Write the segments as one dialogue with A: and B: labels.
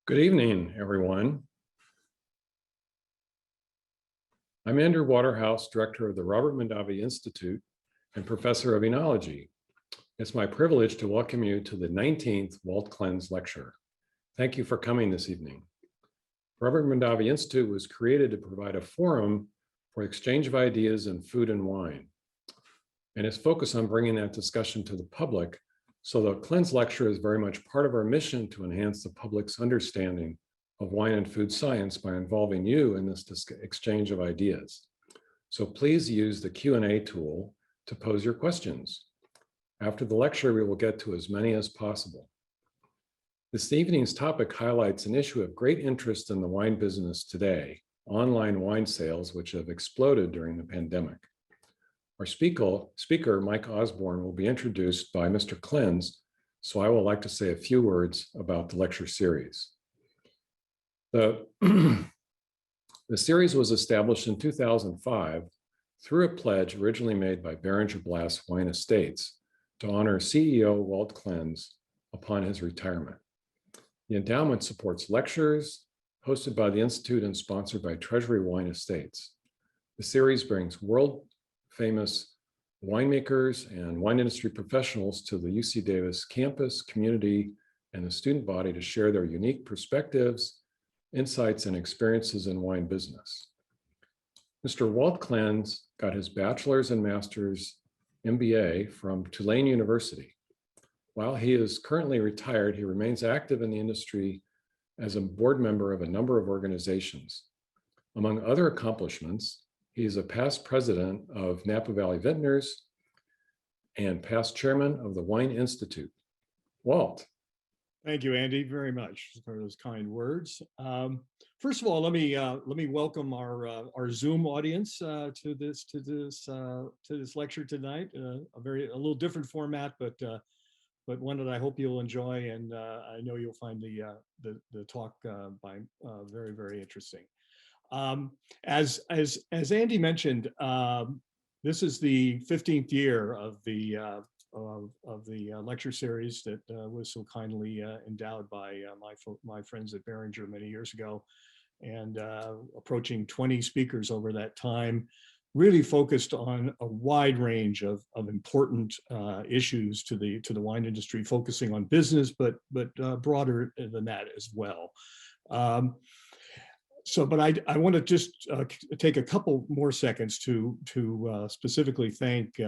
A: Good evening, everyone. I'm Andrew Waterhouse, Director of the Robert Mondavi Institute and Professor of Enology. It's my privilege to welcome you to the 19th Walt Klenz Lecture. Thank you for coming this evening. Robert Mondavi Institute was created to provide a forum for exchange of ideas in food and wine, and is focused on bringing that discussion to the public. So the Klenz Lecture is very much part of our mission to enhance the public's understanding of wine and food science by involving you in this exchange of ideas. So please use the Q&A tool to pose your questions. After the lecture, we will get to as many as possible. This evening's topic highlights an issue of great interest in the wine business today, online wine sales, which have exploded during the pandemic. Our speaker, Mike Osborn, will be introduced by Mr. Klenz, so I would like to say a few words about the lecture series. The series was established in 2005 through a pledge originally made by Beringer Blass Wine Estates to honor CEO Walt Klenz upon his retirement. The endowment supports lectures hosted by the Institute and sponsored by Treasury Wine Estates. The series brings world-famous winemakers and wine industry professionals to the UC Davis campus, community, and the student body to share their unique perspectives, insights, and experiences in wine business. Mr. Walt Klenz got his bachelor's and master's MBA from Tulane University. While he is currently retired, he remains active in the industry as a board member of a number of organizations. Among other accomplishments, he is a past president of Napa Valley Vintners and past chairman of the Wine Institute. Walt.
B: Thank you, Andy, very much for those kind words. First of all, let me welcome our Zoom audience to this lecture tonight. A little different format, but one that I hope you'll enjoy, and I know you'll find the talk very, very interesting. As Andy mentioned, this is the 15th year of the lecture series that was so kindly endowed by my friends at Beringer many years ago, and approaching 20 speakers over that time, really focused on a wide range of important issues to the wine industry, focusing on business, but broader than that as well. But I want to just take a couple more seconds to specifically thank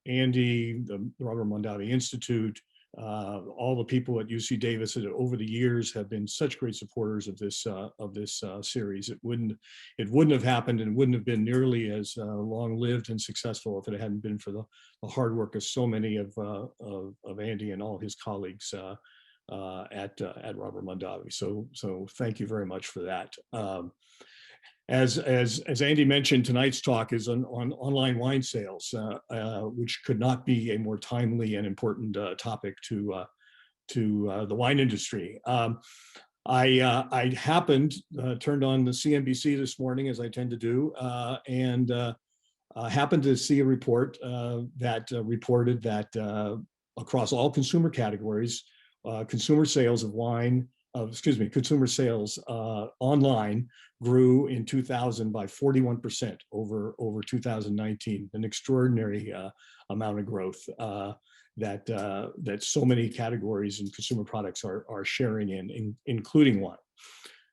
B: Andy, the Robert Mondavi Institute, all the people at UC Davis that over the years have been such great supporters of this series. It wouldn't have happened and wouldn't have been nearly as long-lived and successful if it hadn't been for the hard work of so many of Andy and all his colleagues at Robert Mondavi. So thank you very much for that. As Andy mentioned, tonight's talk is on online wine sales, which could not be a more timely and important topic to the wine industry. I happened turned on the CNBC this morning, as I tend to do, and happened to see a report that reported that across all consumer categories, consumer sales consumer sales online grew in 2000 by 41% over 2019, an extraordinary amount of growth that so many categories and consumer products are sharing including wine.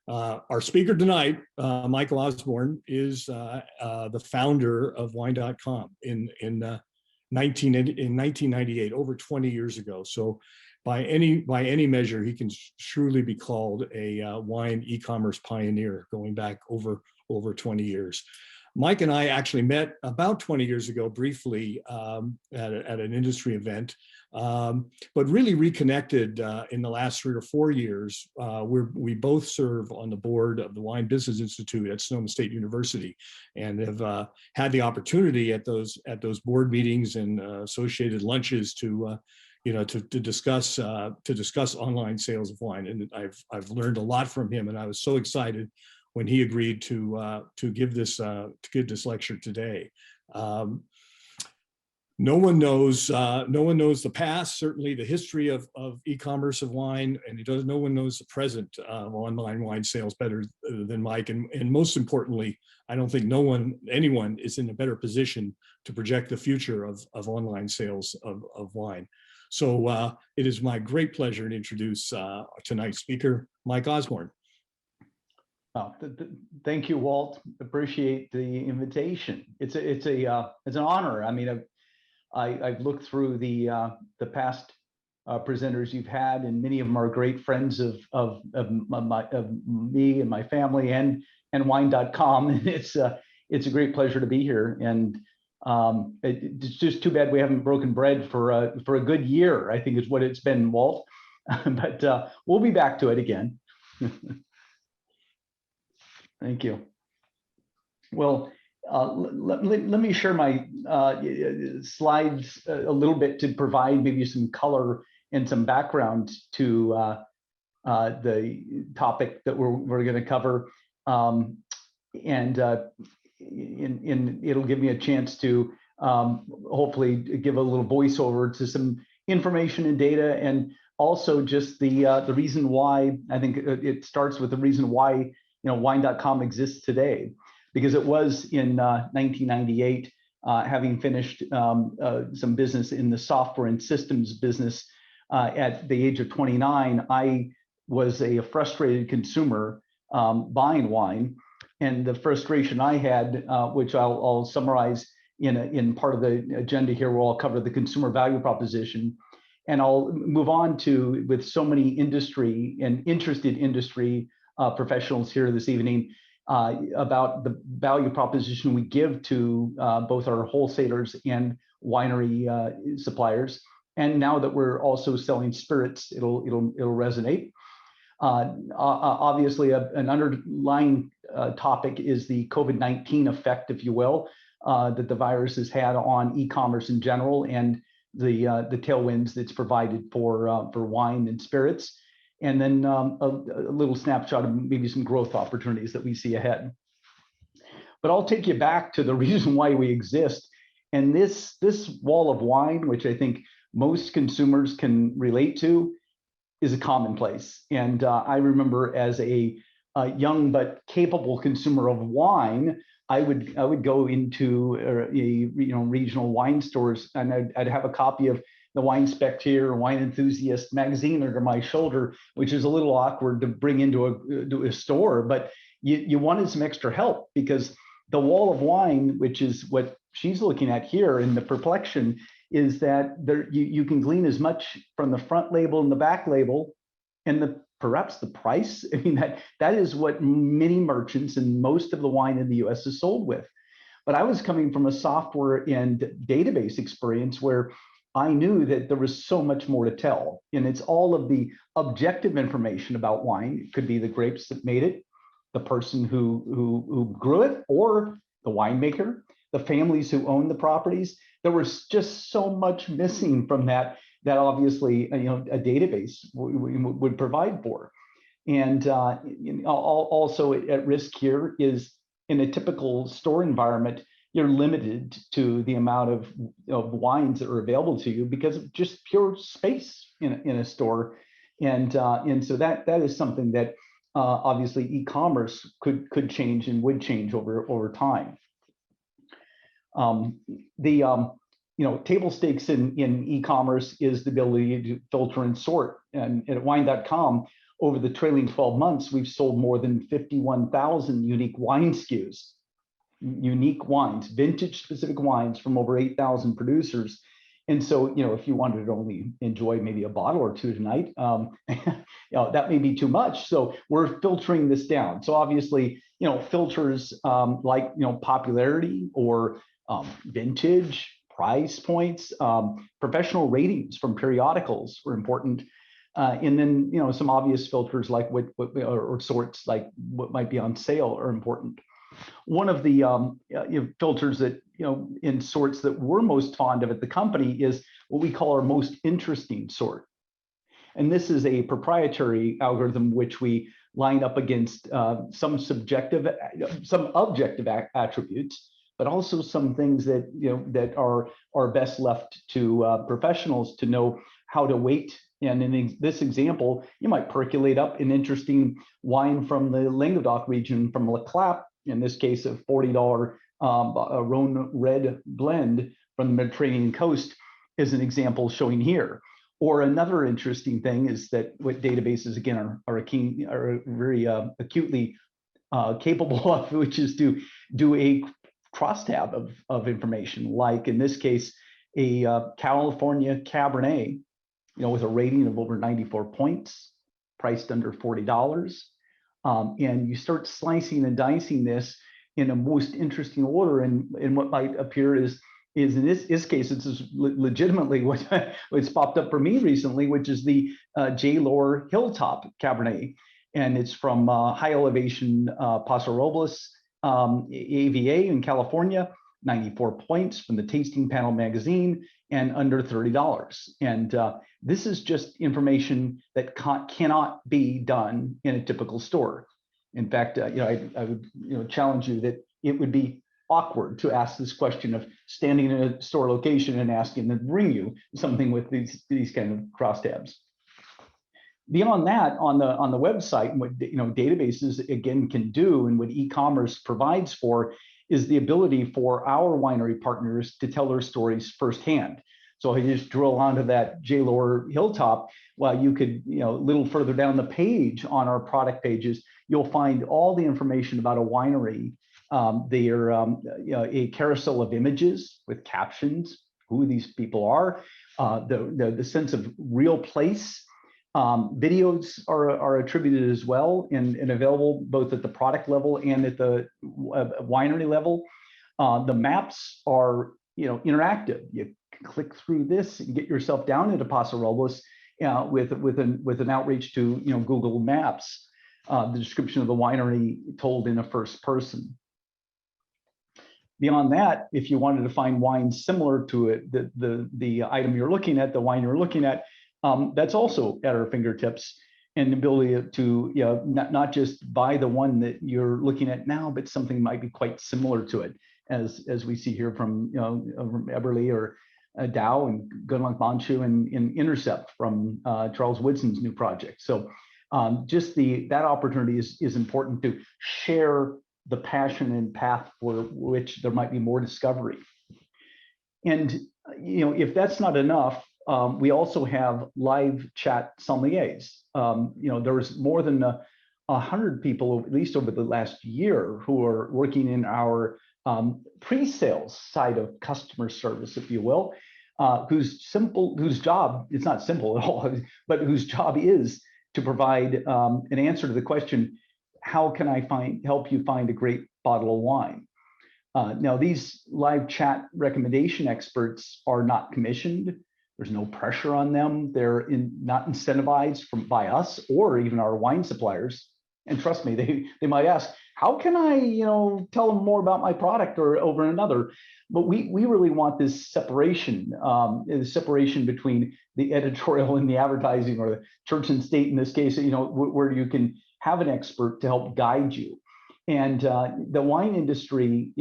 B: Our speaker tonight, Michael Osborn, is the founder of wine.com in 1998, over 20 years ago. So by any measure, he can truly be called a wine e-commerce pioneer, going back over 20 years. Mike and I actually met about 20 years ago briefly at an industry event, but really reconnected in the last 3 or 4 years. We both serve on the board of the Wine Business Institute at Sonoma State University, and have had the opportunity at those board meetings and associated lunches to discuss online sales of wine. And I've learned a lot from him, and I was so excited when he agreed to give this lecture today. No one knows. No one knows the past. Certainly, the history of e-commerce of wine, and no one knows the present of online wine sales better than Mike. And most importantly, I don't think anyone is in a better position to project the future of online sales of wine. So it is my great pleasure to introduce tonight's speaker, Mike Osborn.
C: Oh, thank you, Walt. Appreciate the invitation. It's an honor. I mean, I've looked through the past presenters you've had, and many of them are great friends of me and my family and wine.com. And it's a great pleasure to be here. And it's just too bad we haven't broken bread for a good year, I think is what it's been, Walt. But we'll be back to it again. Thank you. Well, let me share my slides a little bit to provide maybe some color and some background to the topic that we're going to cover, and it'll give me a chance to hopefully give a little voiceover to some information and data, and also just the reason why. I think it starts with the reason why wine.com exists today, because it was in 1998, having finished some business in the software and systems business at the age of 29, I was a frustrated consumer buying wine. And the frustration I had, which I'll summarize in part of the agenda here, where I'll cover the consumer value proposition. And I'll move on to, with so many industry and interested industry professionals here this evening, about the value proposition we give to both our wholesalers and winery suppliers. And now that we're also selling spirits, it'll resonate. Obviously, an underlying topic is the COVID-19 effect, if you will, that the virus has had on e-commerce in general, and the tailwinds that's provided for wine and spirits. And then a little snapshot of maybe some growth opportunities that we see ahead. But I'll take you back to the reason why we exist. And this wall of wine, which I think most consumers can relate to, is a commonplace. And I remember as a young but capable consumer of wine, I would go into regional wine stores, and I'd have a copy of the Wine Spectator, Wine Enthusiast magazine under my shoulder, which is a little awkward to bring into a store, but you wanted some extra help, because the wall of wine, which is what she's looking at here in the perplexion, is that you can glean as much from the front label and the back label, and perhaps the price. I mean, that is what many merchants and most of the wine in the US is sold with. But I was coming from a software and database experience where I knew that there was so much more to tell. And it's all of the objective information about wine. It could be the grapes that made it, the person who grew it, or the winemaker, the families who own the properties. There was just so much missing from that obviously a database would provide for. And also at risk here is, in a typical store environment, you're limited to the amount of wines that are available to you because of just pure space in a store. And so that is something that obviously e-commerce could change and would change over time. Table stakes in e-commerce is the ability to filter and sort. And at wine.com, over the trailing 12 months, we've sold more than 51,000 unique wine SKUs. Unique wines, vintage specific wines from over 8,000 producers. And so, if you wanted to only enjoy maybe a bottle or two tonight, that may be too much. So we're filtering this down. So obviously, filters like, popularity or vintage, price points, professional ratings from periodicals were important. And then, some obvious filters like or sorts like what might be on sale are important. One of the filters that, in sorts that we're most fond of at the company is what we call our most interesting sort. And this is a proprietary algorithm which we line up against some objective attributes, but also some things that that are best left to professionals to know how to weight. And in this example, you might percolate up an interesting wine from the Languedoc region, from La Clap, in this case, a $40 Rhone red blend from the Mediterranean coast is an example showing here. Or another interesting thing is that what databases, again, are very acutely capable of, which is to do a crosstab of information, like in this case, a California Cabernet, with a rating of over 94 points, priced under $40. And you start slicing and dicing this in a most interesting order. And what might appear is in this case, it's legitimately what's popped up for me recently, which is the J-Lore Hilltop Cabernet. And it's from high elevation Paso Robles AVA in California, 94 points from the Tasting Panel magazine, and under $30. And this is just information that cannot be done in a typical store. In fact, I would challenge you that it would be awkward to ask this question of standing in a store location and asking them to bring you something with these kind of crosstabs. Beyond that, on the website, what databases again can do, and what e-commerce provides for, is the ability for our winery partners to tell their stories firsthand. So if you just drill onto that J-Lore Hilltop, well, you could, a little further down the page on our product pages, you'll find all the information about a winery. They're a carousel of images with captions, who these people are, the sense of real place. Videos are attributed as well and available both at the product level and at the winery level. The maps are interactive. You click through this and get yourself down into Paso Robles with an outreach to Google Maps. The description of the winery told in a first person. Beyond that, if you wanted to find wines similar to it, the item you're looking at, the wine you're looking at, that's also at our fingertips, and the ability to not just buy the one that you're looking at now, but something that might be quite similar to it, as we see here from Eberly or Dow and Gunlock Manchu and Intercept from Charles Woodson's new project. So just that opportunity is important to share the passion and path for which there might be more discovery. And if that's not enough, we also have live chat sommeliers. There's more than 100 people, at least over the last year, who are working in our pre-sales side of customer service, if you will, whose job, it's not simple at all, but whose job is to provide an answer to the question, how can I help you find a great bottle of wine? Now, these live chat recommendation experts are not commissioned. There's no pressure on them. They're not incentivized by us or even our wine suppliers. And trust me, they might ask, how can I, tell them more about my product or over another? But we really want this separation, between the editorial and the advertising, or the church and state in this case, where you can have an expert to help guide you. And the wine industry,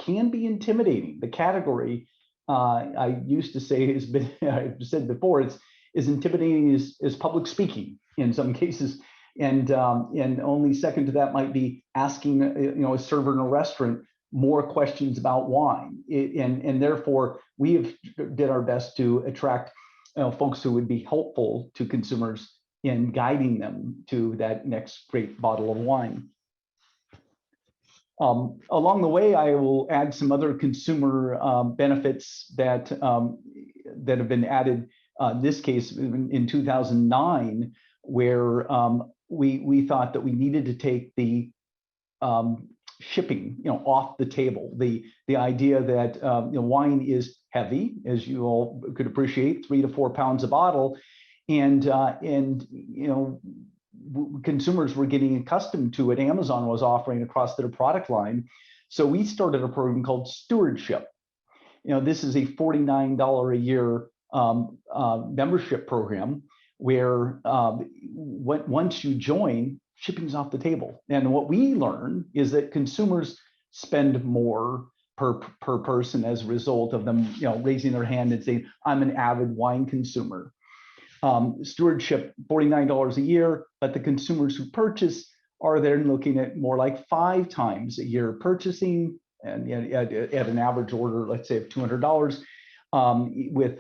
C: can be intimidating. The category, I used to say, has been, I've said before, it's as intimidating as public speaking in some cases. And only second to that might be asking, a server in a restaurant more questions about wine. And therefore, we have did our best to attract folks who would be helpful to consumers in guiding them to that next great bottle of wine. Along the way, I will add some other consumer benefits that have been added. This case in 2009, where we thought that we needed to take the shipping, off the table. The idea that wine is heavy, as you all could appreciate, 3 to 4 pounds a bottle, and consumers were getting accustomed to what Amazon was offering across their product line. So we started a program called Stewardship. This is a $49 a year membership program where once you join, shipping's off the table. And what we learn is that consumers spend more per person as a result of them, raising their hand and saying, I'm an avid wine consumer. Stewardship, $49 a year, but the consumers who purchase are then looking at more like 5 times a year purchasing, and at an average order, let's say of $200, with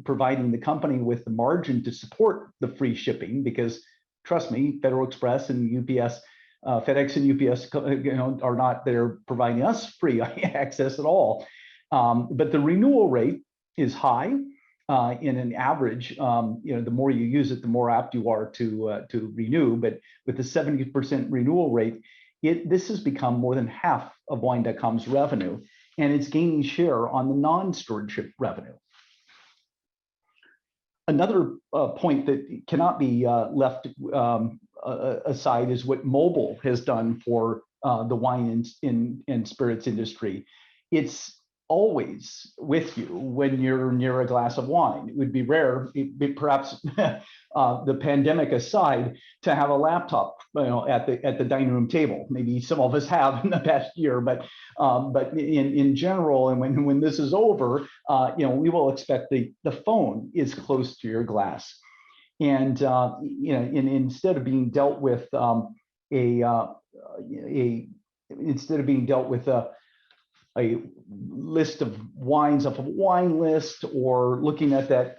C: providing the company with the margin to support the free shipping, because trust me, Federal Express and UPS, FedEx and UPS, are not there providing us free access at all. But the renewal rate is high. In an average, the more you use it, the more apt you are to renew. But with the 70% renewal rate, this has become more than half of Wine.com's revenue, and it's gaining share on the non-stewardship revenue. Another point that cannot be left aside is what mobile has done for the wine and spirits industry. It's always with you when you're near a glass of wine. It would be rare, perhaps the pandemic aside, to have a laptop, at the dining room table. Maybe some of us have in the past year, but in general, and when this is over, we will expect the phone is close to your glass, and instead of being dealt with a list of wines off of a wine list, or looking at that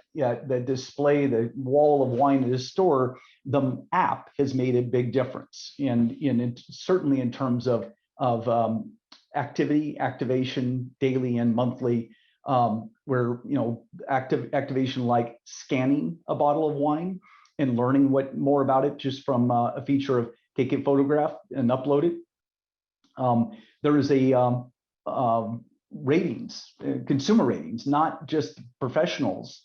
C: display, the wall of wine in the store, the app has made a big difference. And certainly in terms of activation, daily and monthly, where activation like scanning a bottle of wine and learning more about it just from a feature of take a photograph and upload it. There is a ratings, consumer ratings, not just professionals,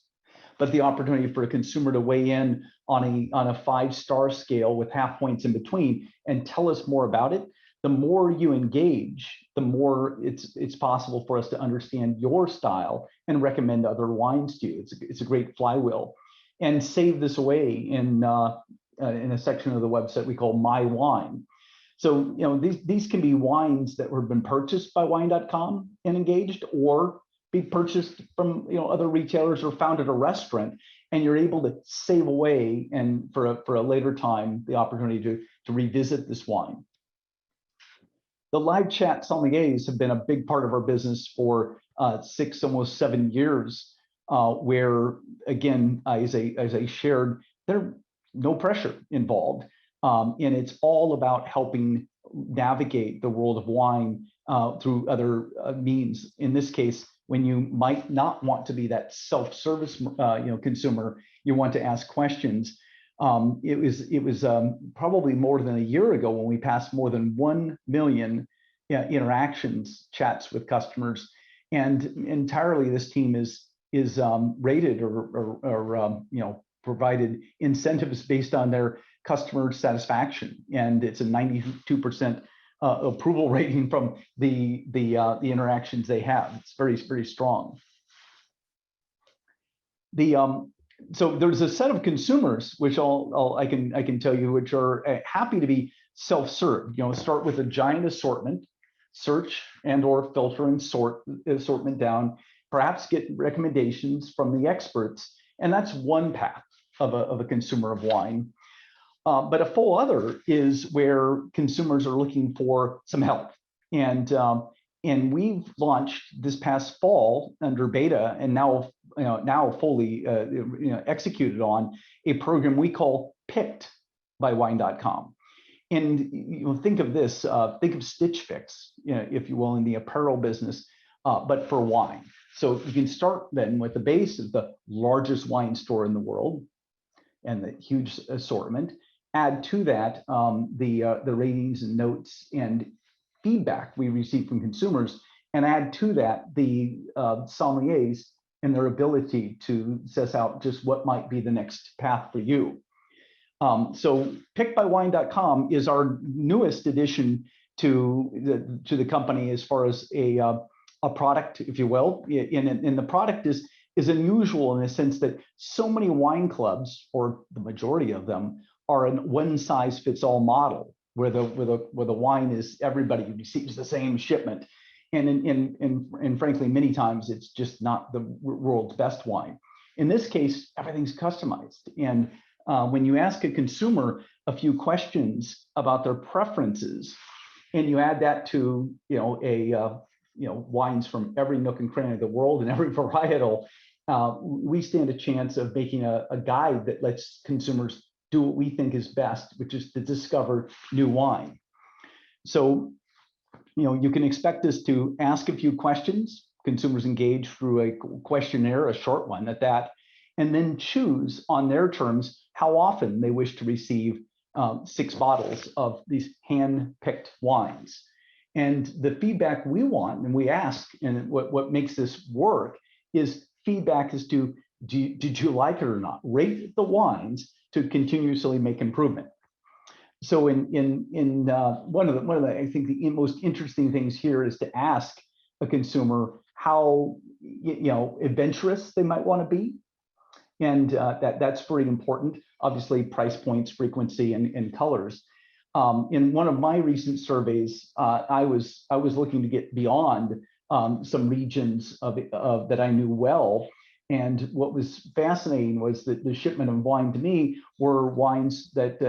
C: but the opportunity for a consumer to weigh in on a 5-star scale with half points in between and tell us more about it. The more you engage, the more it's possible for us to understand your style and recommend other wines to you. It's a great flywheel. And save this away in a section of the website we call My Wine. So, these can be wines that have been purchased by Wine.com and engaged, or be purchased from other retailers or found at a restaurant, and you're able to save away and for a later time the opportunity to revisit this wine. The live chat sommeliers have been a big part of our business for 6, almost 7 years, where again, as I shared, there's no pressure involved. And it's all about helping navigate the world of wine through other means. In this case, when you might not want to be that self-service consumer, you want to ask questions. It was probably more than a year ago when we passed more than 1 million interactions, chats with customers, and entirely this team is rated or provided incentives based on their customer satisfaction, and it's a 92% approval rating from the interactions they have. It's very, very strong. So there's a set of consumers which I can tell you, which are happy to be self-served. Start with a giant assortment, search and or filter and sort assortment down, perhaps get recommendations from the experts, and that's one path of a consumer of wine. But a full other is where consumers are looking for some help. And we've launched this past fall under beta, and now fully executed on a program we call Picked by Wine.com. And think of this, think of Stitch Fix, if you will, in the apparel business, but for wine. So you can start then with the base of the largest wine store in the world and the huge assortment. Add to that the ratings and notes and feedback we receive from consumers, and add to that the sommeliers and their ability to suss out just what might be the next path for you. So PickedByWine.com is our newest addition to the company as far as a product, if you will. And the product is unusual in the sense that so many wine clubs, or the majority of them, are a one-size-fits-all model, where the wine is everybody receives the same shipment. And frankly, many times it's just not the world's best wine. In this case, everything's customized. And when you ask a consumer a few questions about their preferences, and you add that to wines from every nook and cranny of the world and every varietal, we stand a chance of making a guide that lets consumers do what we think is best, which is to discover new wine. So, you can expect us to ask a few questions. Consumers engage through a questionnaire, a short one at that, and then choose on their terms how often they wish to receive 6 bottles of these hand-picked wines. And the feedback we want, and we ask, and what makes this work is feedback as to, did you like it or not? Rate the wines to continuously make improvement. So in one of the I think the most interesting things here is to ask a consumer how adventurous they might want to be, and that's very important. Obviously, price points, frequency, and colors. In one of my recent surveys, I was looking to get beyond some regions that I knew well. And what was fascinating was that the shipment of wine to me were wines that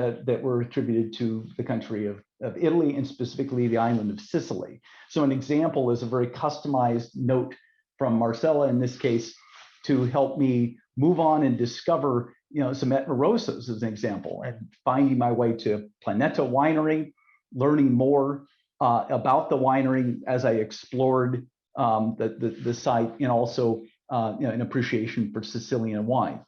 C: were attributed to the country of Italy, and specifically the island of Sicily. So an example is a very customized note from Marcella, in this case, to help me move on and discover some Etna Rosas as an example, and finding my way to Planeta Winery, learning more about the winery as I explored the site, and also an appreciation for Sicilian wine.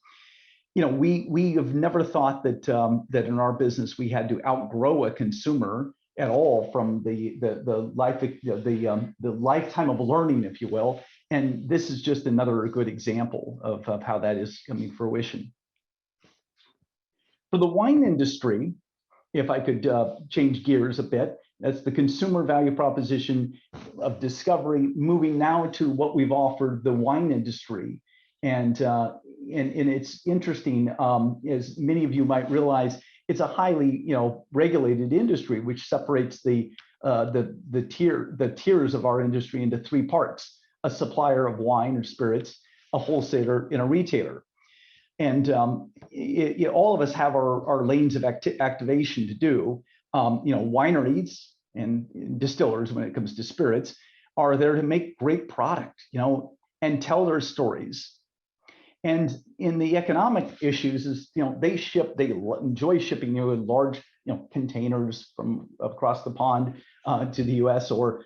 C: We have never thought that that in our business we had to outgrow a consumer at all from the lifetime of learning, if you will. And this is just another good example of how that is coming to fruition. For the wine industry, if I could change gears a bit, that's the consumer value proposition of discovery, moving now to what we've offered the wine industry. And it's interesting, as many of you might realize, it's a highly regulated industry, which separates the tiers of our industry into 3 parts: a supplier of wine or spirits, a wholesaler, and a retailer. And all of us have our lanes of activation to do. Wineries and distillers, when it comes to spirits, are there to make great product, and tell their stories. And in the economic issues is, they enjoy shipping you in large, containers from across the pond to the U.S. or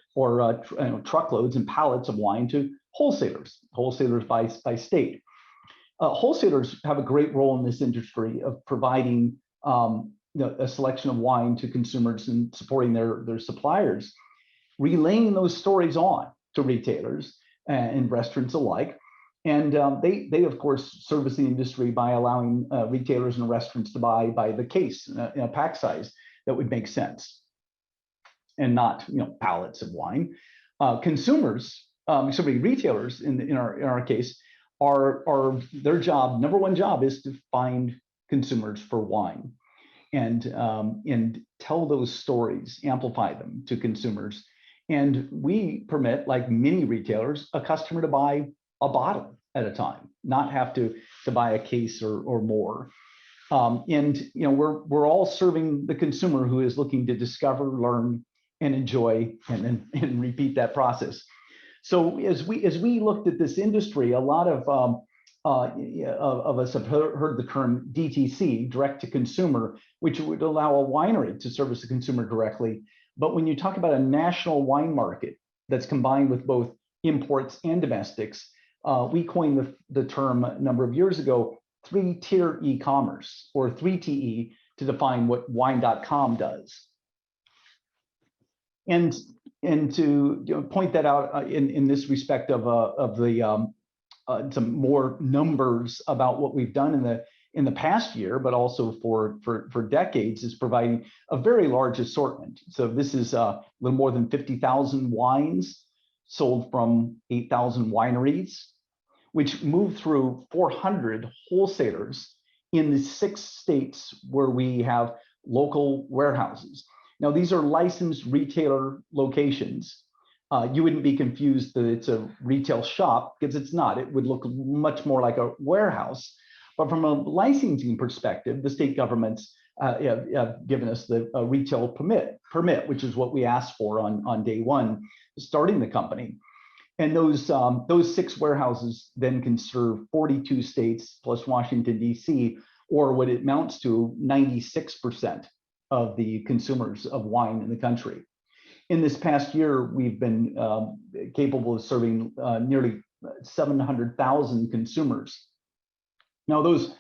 C: truckloads and pallets of wine to wholesalers by state. Wholesalers have a great role in this industry of providing a selection of wine to consumers and supporting their suppliers, relaying those stories on to retailers and restaurants alike. And they of course service the industry by allowing retailers and restaurants to buy by the case in a pack size that would make sense, and not pallets of wine. Retailers in our case are their job, number one job, is to find consumers for wine and tell those stories, amplify them to consumers. And we permit, like many retailers, a customer to buy a bottle at a time, not have to buy a case or more. We're all serving the consumer who is looking to discover, learn, and enjoy, and repeat that process. So as we looked at this industry, a lot of us have heard the term DTC, direct to consumer, which would allow a winery to service the consumer directly. But when you talk about a national wine market that's combined with both imports and domestics, we coined the term a number of years ago, 3-tier e-commerce, or 3TE, to define what wine.com does. And to point that out in this respect of some more numbers about what we've done in the past year, but also for decades, is providing a very large assortment. So this is a little more than 50,000 wines sold from 8,000 wineries, which move through 400 wholesalers in the 6 states where we have local warehouses. Now, these are licensed retailer locations You wouldn't be confused that it's a retail shop, because it's not. It would look much more like a warehouse. But from a licensing perspective, the state governments have given us the retail permit, which is what we asked for on day one, starting the company. And those 6 warehouses then can serve 42 states plus Washington, D.C., or what it amounts to 96% of the consumers of wine in the country. In this past year, we've been capable of serving nearly 700,000 consumers. Now, those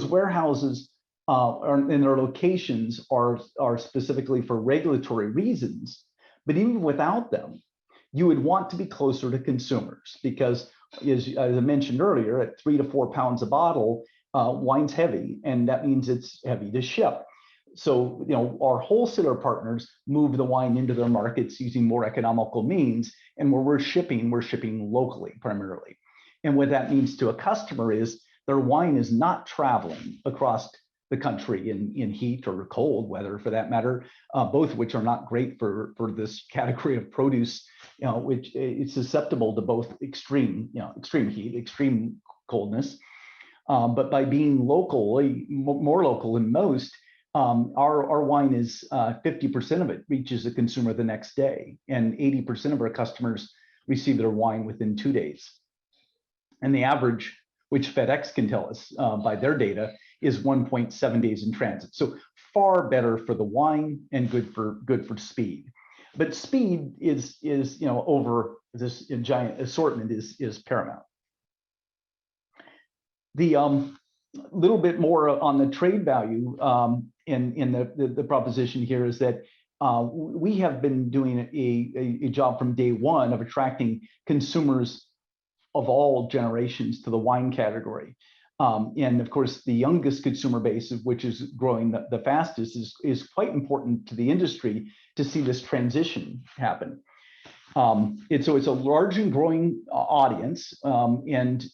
C: warehouses and their locations are specifically for regulatory reasons, but even without them, you would want to be closer to consumers because, as I mentioned earlier, at 3 to 4 pounds a bottle, wine's heavy, and that means it's heavy to ship. So, our wholesaler partners move the wine into their markets using more economical means, and where we're shipping locally primarily. And what that means to a customer is their wine is not traveling across the country in heat or cold weather, for that matter, both of which are not great for this category of produce, which is susceptible to both extreme heat, extreme coldness. But by being locally, more local than most, our wine is 50% of it reaches the consumer the next day, and 80% of our customers receive their wine within 2 days. And the average, which FedEx can tell us by their data, is 1.7 days in transit. So far better for the wine and good for speed. But speed is over this giant assortment is paramount. The little bit more on the trade value in the proposition here is that we have been doing a job from day one of attracting consumers of all generations to the wine category. And of course, the youngest consumer base, which is growing the fastest, is quite important to the industry to see this transition happen. It's a large and growing audience, and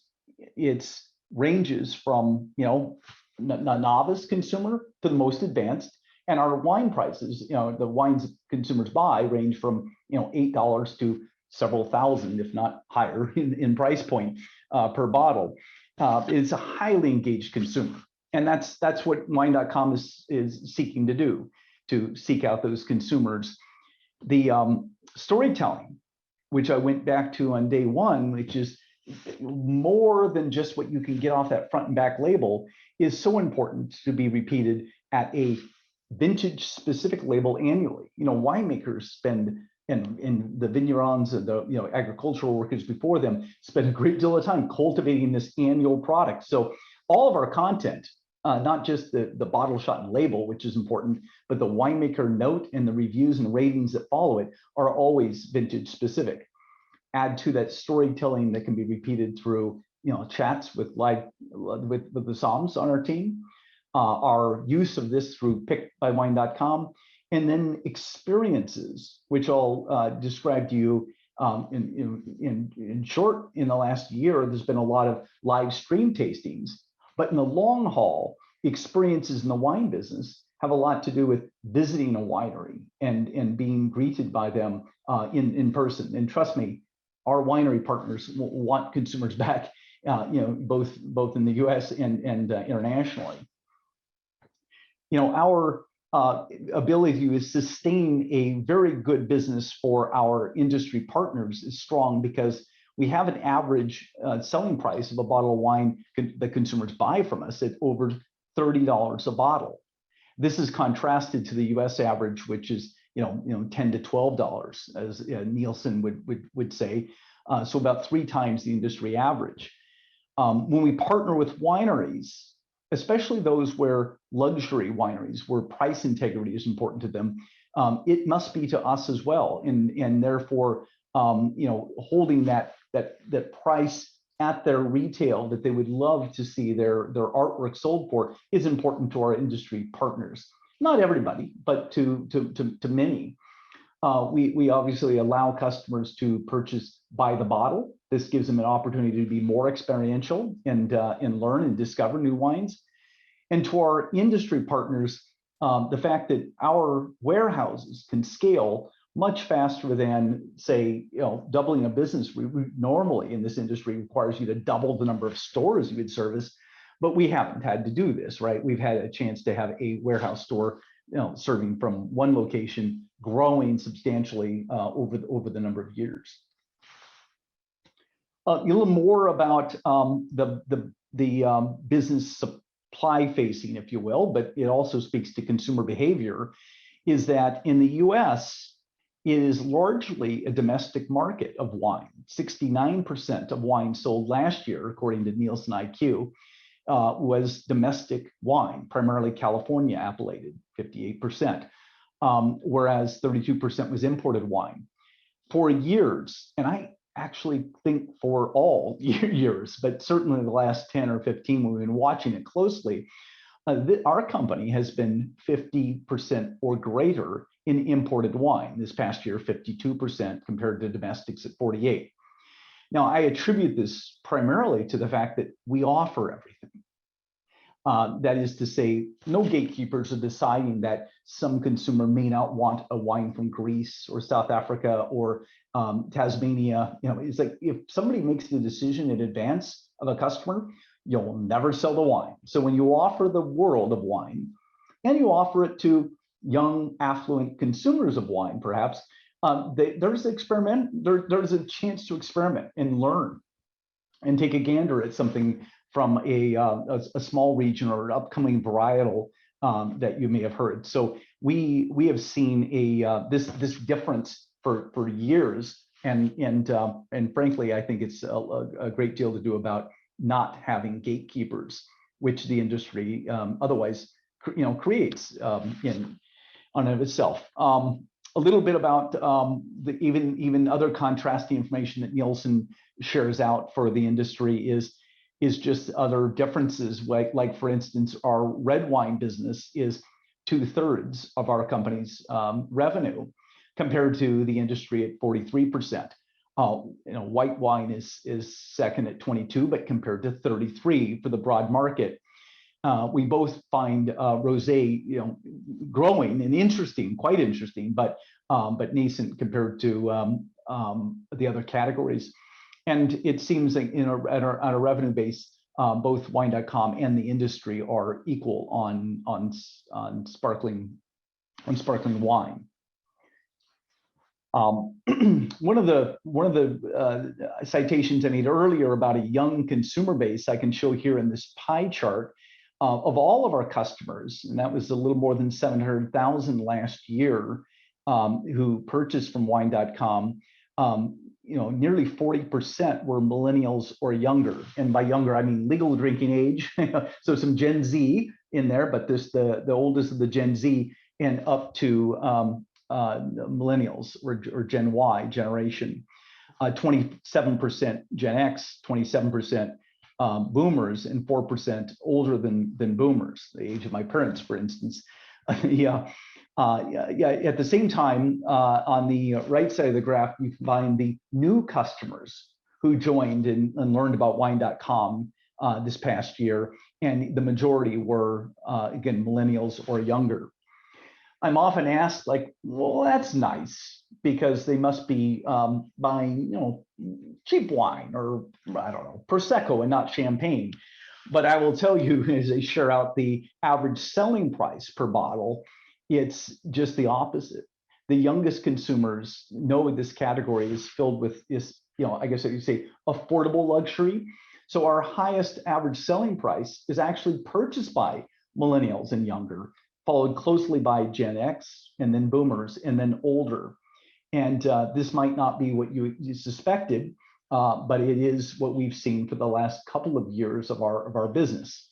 C: it's ranges from a novice consumer to the most advanced. And our wine prices, the wines consumers buy range from $8 to several thousand, if not higher, in price point per bottle. It's a highly engaged consumer, and that's what wine.com is seeking to do, to seek out those consumers. The storytelling, which I went back to on day one, which is more than just what you can get off that front and back label, is so important to be repeated at a vintage specific label annually. Winemakers spend, and the vignerons and the agricultural workers before them spend a great deal of time cultivating this annual product. So all of our content, not just the bottle shot and label, which is important, but the winemaker note and the reviews and ratings that follow it are always vintage specific. Add to that storytelling that can be repeated through chats with the Psalms on our team, our use of this through pickbywine.com, and then experiences, which I'll describe to you in short. In the last year, there's been a lot of live stream tastings, but in the long haul, experiences in the wine business have a lot to do with visiting a winery and being greeted by them in person. And trust me, our winery partners want consumers back, both in the U.S. and internationally. Our ability to sustain a very good business for our industry partners is strong because we have an average selling price of a bottle of wine that consumers buy from us at over $30 a bottle. This is contrasted to the U.S. average, which is $10 to $12, as Nielsen would say, so about 3 times the industry average. When we partner with wineries, especially those where luxury wineries, where price integrity is important to them, it must be to us as well, and therefore, holding that price at their retail that they would love to see their artwork sold for is important to our industry partners. Not everybody, but to many. We obviously allow customers to purchase by the bottle. This gives them an opportunity to be more experiential and learn and discover new wines. And to our industry partners, the fact that our warehouses can scale much faster than, say, doubling a business. We normally in this industry requires you to double the number of stores you would service, but we haven't had to do this, right? We've had a chance to have a warehouse store, serving from one location, growing substantially over the number of years. A little more about the business supply facing, if you will, but it also speaks to consumer behavior, is that in the US, it is largely a domestic market of wine. 69% of wine sold last year, according to Nielsen IQ, was domestic wine, primarily California appellated, 58%, whereas 32% was imported wine. For years, and I actually think for all years, but certainly the last 10 or 15, we've been watching it closely, our company has been 50% or greater in imported wine. This past year, 52% compared to domestics at 48%. Now, I attribute this primarily to the fact that we offer everything. That is to say, no gatekeepers are deciding that some consumer may not want a wine from Greece or South Africa or Tasmania. It's like if somebody makes the decision in advance of a customer, you'll never sell the wine. So when you offer the world of wine and you offer it to young, affluent consumers of wine, perhaps, there's a chance to experiment and learn and take a gander at something from a small region or upcoming varietal that you may have heard. So we have seen this difference for years, and frankly, I think it's a great deal to do about not having gatekeepers, which the industry otherwise creates in and of itself. A little bit about even other contrasting information that Nielsen shares out for the industry is just other differences. Like for instance, our red wine business is 2/3 of our company's revenue, compared to the industry at 43%. White wine is second at 22%, but compared to 33% for the broad market. We both find rosé, growing and interesting, quite interesting, but nascent compared to the other categories. And it seems like on a revenue base, both wine.com and the industry are equal on sparkling wine. One of the citations I made earlier about a young consumer base I can show here in this pie chart of all of our customers, and that was a little more than 700,000 last year who purchased from wine.com. Nearly 40% were millennials or younger, and by younger I mean legal drinking age. So some Gen Z in there, but the oldest of the Gen Z and up to millennials or Gen Y generation. 27% Gen X, 27% boomers, and 4% older than boomers, the age of my parents, for instance. At the same time, on the right side of the graph, you find the new customers who joined and learned about wine.com this past year, and the majority were, again, millennials or younger. I'm often asked, like, well, that's nice because they must be buying, cheap wine or, I don't know, Prosecco and not champagne. But I will tell you, as they share out the average selling price per bottle, it's just the opposite. The youngest consumers know this category is filled with this, I guess you say, affordable luxury. So our highest average selling price is actually purchased by millennials and younger, followed closely by Gen X and then boomers and then older. And this might not be what you suspected, but it is what we've seen for the last couple of years of our business.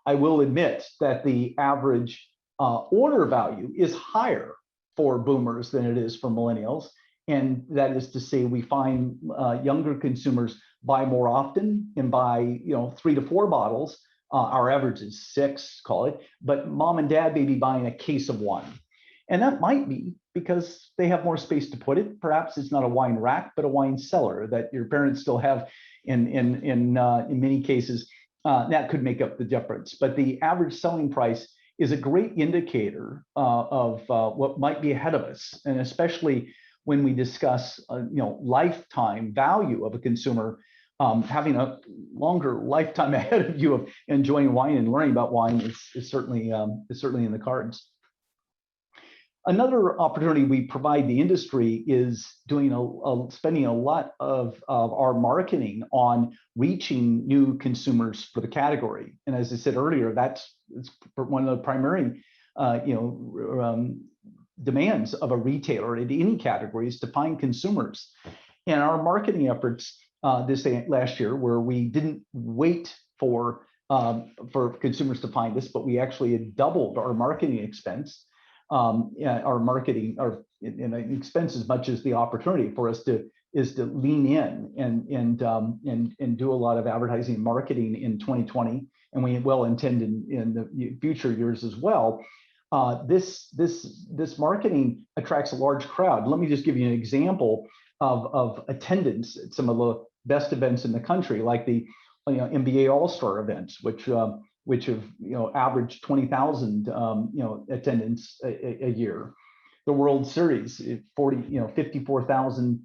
C: I will admit that the average order value is higher for boomers than it is for millennials. And that is to say, we find younger consumers buy more often and buy 3 to 4 bottles. Our average is 6, call it, but mom and dad may be buying a case of wine. And that might be because they have more space to put it. Perhaps it's not a wine rack, but a wine cellar that your parents still have in many cases. That could make up the difference. But the average selling price is a great indicator of what might be ahead of us, and especially when we discuss, lifetime value of a consumer. Having a longer lifetime ahead of you of enjoying wine and learning about wine is certainly in the cards. Another opportunity we provide the industry is doing spending a lot of our marketing on reaching new consumers for the category. And as I said earlier, it's one of the primary demands of a retailer in any category is to find consumers. And our marketing efforts last year, where we didn't wait for consumers to find us, but we actually had doubled our marketing expense. Our marketing, expense as much as the opportunity for us is to lean in and do a lot of advertising and marketing in 2020, and we well intend in the future years as well. This marketing attracts a large crowd. Let me just give you an example of attendance at some of the best events in the country, like the NBA All-Star events, which have averaged 20,000 attendance a year. The World Series, 54,000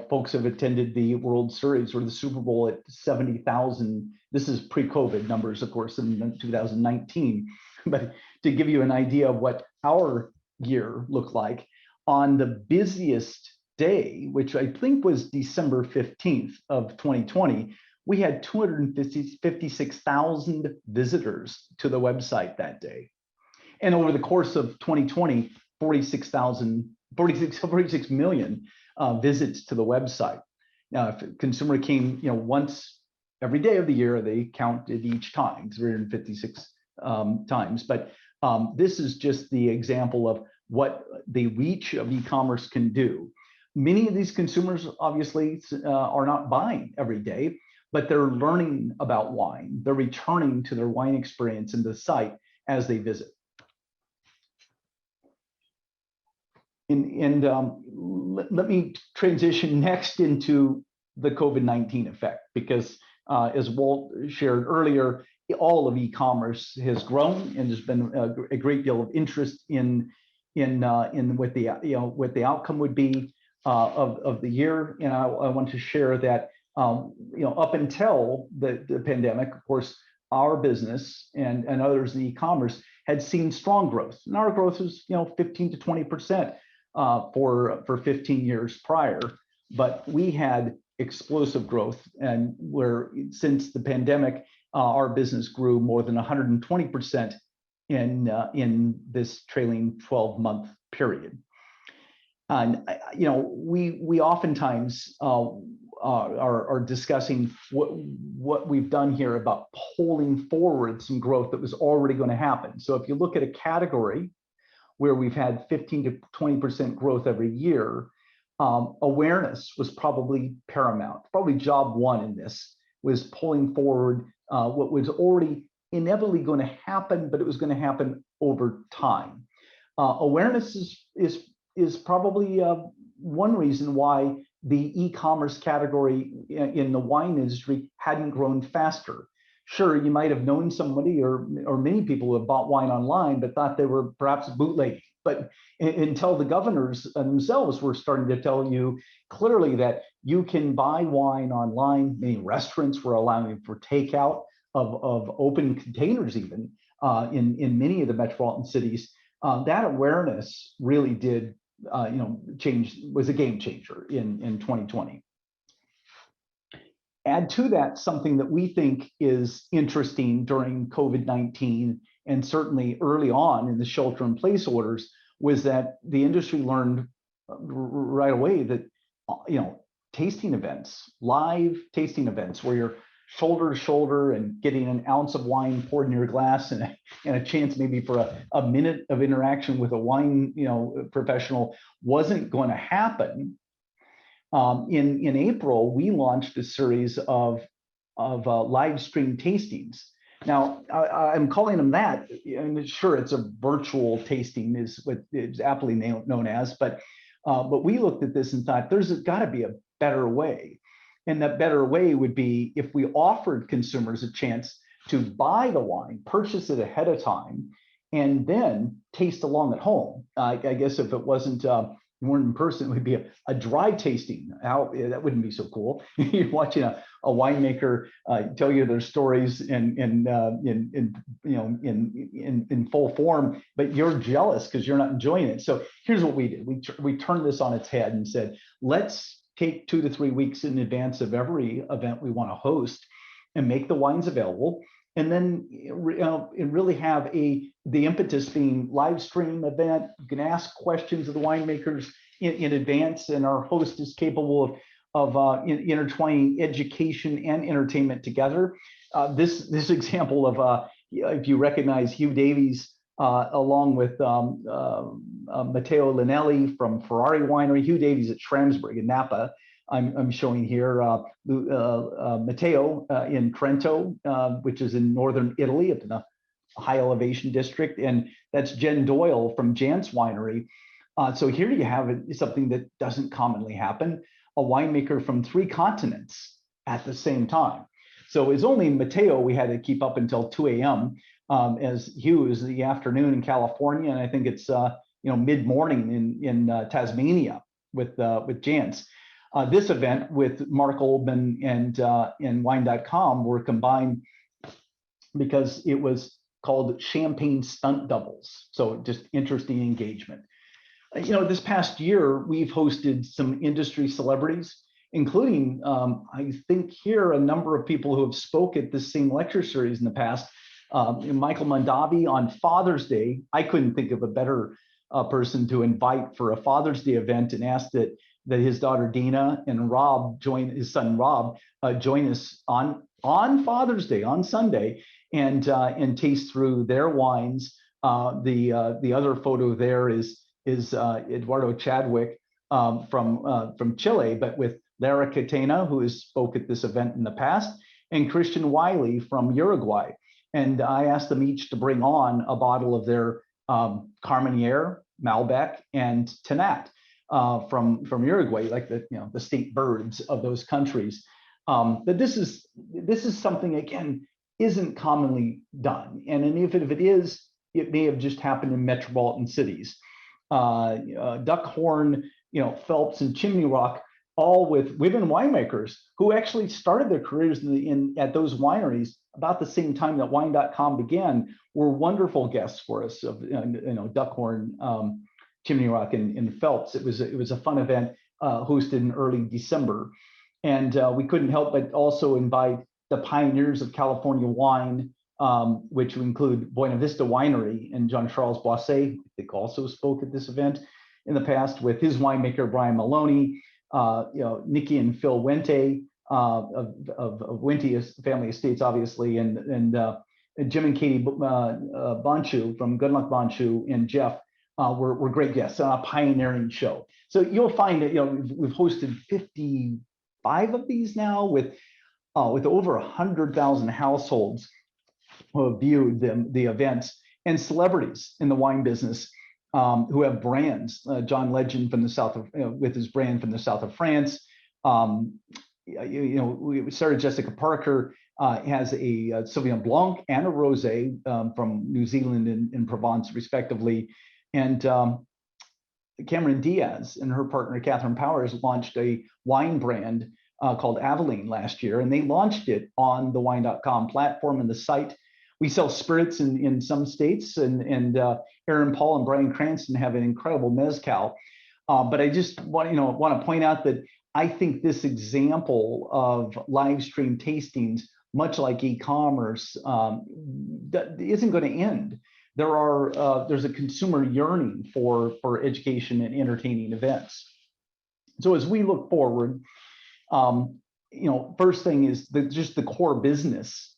C: folks have attended the World Series, or the Super Bowl at 70,000. This is pre-COVID numbers, of course, in 2019. But to give you an idea of what our year looked like, on the busiest day, which I think was December 15th of 2020, we had 256,000 visitors to the website that day. And over the course of 2020, 46 million visits to the website. Now, if a consumer came, once every day of the year, they counted each time, 356 times. But this is just the example of what the reach of e-commerce can do. Many of these consumers obviously are not buying every day, but they're learning about wine. They're returning to their wine experience in the site as they visit. And let me transition next into the COVID-19 effect, because as Walt shared earlier, all of e-commerce has grown, and there's been a great deal of interest in what the outcome would be of the year. And I want to share that up until the pandemic, of course, our business and others in e-commerce had seen strong growth, and our growth was 15 to 20% for 15 years prior. But we had explosive growth, and where since the pandemic, our business grew more than 120% in this trailing 12-month period. And we oftentimes are discussing what we've done here about pulling forward some growth that was already going to happen. So if you look at a category where we've had 15 to 20% growth every year, awareness was probably paramount. Probably job one in this was pulling forward what was already inevitably going to happen, but it was going to happen over time. Awareness is probably one reason why the e-commerce category in the wine industry hadn't grown faster. Sure, you might have known somebody or many people who have bought wine online, but thought they were perhaps bootlegging. But until the governors themselves were starting to tell you clearly that you can buy wine online, many restaurants were allowing for takeout of open containers even in many of the metropolitan cities. That awareness really did change, was a game changer in 2020. Add to that something that we think is interesting during COVID-19, and certainly early on in the shelter-in-place orders, was that the industry learned right away that tasting events, live tasting events, where you're shoulder to shoulder and getting an ounce of wine poured in your glass and a chance maybe for a minute of interaction with a wine professional wasn't going to happen. In April, we launched a series of live stream tastings. Now, I'm calling them that, and sure, it's a virtual tasting is what it's aptly known as, but we looked at this and thought there's got to be a better way. And that better way would be if we offered consumers a chance to buy the wine, purchase it ahead of time, and then taste along at home. I guess if it wasn't weren't in person, it would be a dry tasting. How that wouldn't be so cool. You're watching a winemaker tell you their stories in full form, but you're jealous because you're not enjoying it. So here's what we did: we turned this on its head and said, let's take 2 to 3 weeks in advance of every event we want to host and make the wines available. And then really have the impetus being live stream event. You can ask questions of the winemakers in advance, and our host is capable of intertwining education and entertainment together. This example of, if you recognize Hugh Davies, along with Matteo Linelli from Ferrari Winery, Hugh Davies at Schramsberg in Napa. I'm showing here Matteo in Trento, which is in northern Italy, up in the high elevation district, and that's Jen Doyle from Jantz Winery. So here you have something that doesn't commonly happen: a winemaker from 3 continents at the same time. So it's only Matteo we had to keep up until 2 a.m. As Hugh is the afternoon in California, and I think it's mid-morning in Tasmania with Jantz. This event with Mark Oldman and Wine.com were combined because it was called Champagne Stunt Doubles. So just interesting engagement. This past year, we've hosted some industry celebrities, including, I think here, a number of people who have spoke at this same lecture series in the past. Michael Mondavi on Father's Day. I couldn't think of a better person to invite for a Father's Day event, and asked that his daughter Dina and his son Rob, join us on Father's Day on Sunday and taste through their wines. The other photo there is Eduardo Chadwick from Chile, but with Lara Catena, who has spoke at this event in the past, and Christian Wiley from Uruguay. And I asked them each to bring on a bottle of their Carmenere, Malbec, and Tanat from Uruguay, like the state birds of those countries. But this is something, again, isn't commonly done, and if it is, it may have just happened in metropolitan cities. Duckhorn, Phelps, and Chimney Rock, all with women winemakers who actually started their careers at those wineries about the same time that Wine.com began, were wonderful guests for us of Duckhorn, Chimney Rock, and Phelps. It was a fun event hosted in early December, and we couldn't help but also invite the pioneers of California wine, which include Buena Vista Winery and Jean-Charles Boisset. I think also spoke at this event in the past with his winemaker Brian Maloney, Nikki and Phil Wente of Wente Family Estates, obviously, and Jim and Katie Bonchu from Good Luck Bonchu, and Jeff were great guests on a pioneering show. So you'll find that we've hosted 55 of these now with over 100,000 households who have viewed the events, and celebrities in the wine business who have brands. John Legend from the south of, with his brand from the south of France. Sarah Jessica Parker has a Sauvignon Blanc and a Rosé from New Zealand and Provence, respectively. And Cameron Diaz and her partner Catherine Powers launched a wine brand called Aveline last year, and they launched it on the Wine.com platform and the site. We sell spirits in some states, and Aaron Paul and Brian Cranston have an incredible mezcal. But I just want to point out that I think this example of live stream tastings, much like e-commerce, isn't going to end. There's a consumer yearning for education and entertaining events. So as we look forward, first thing is just the core business.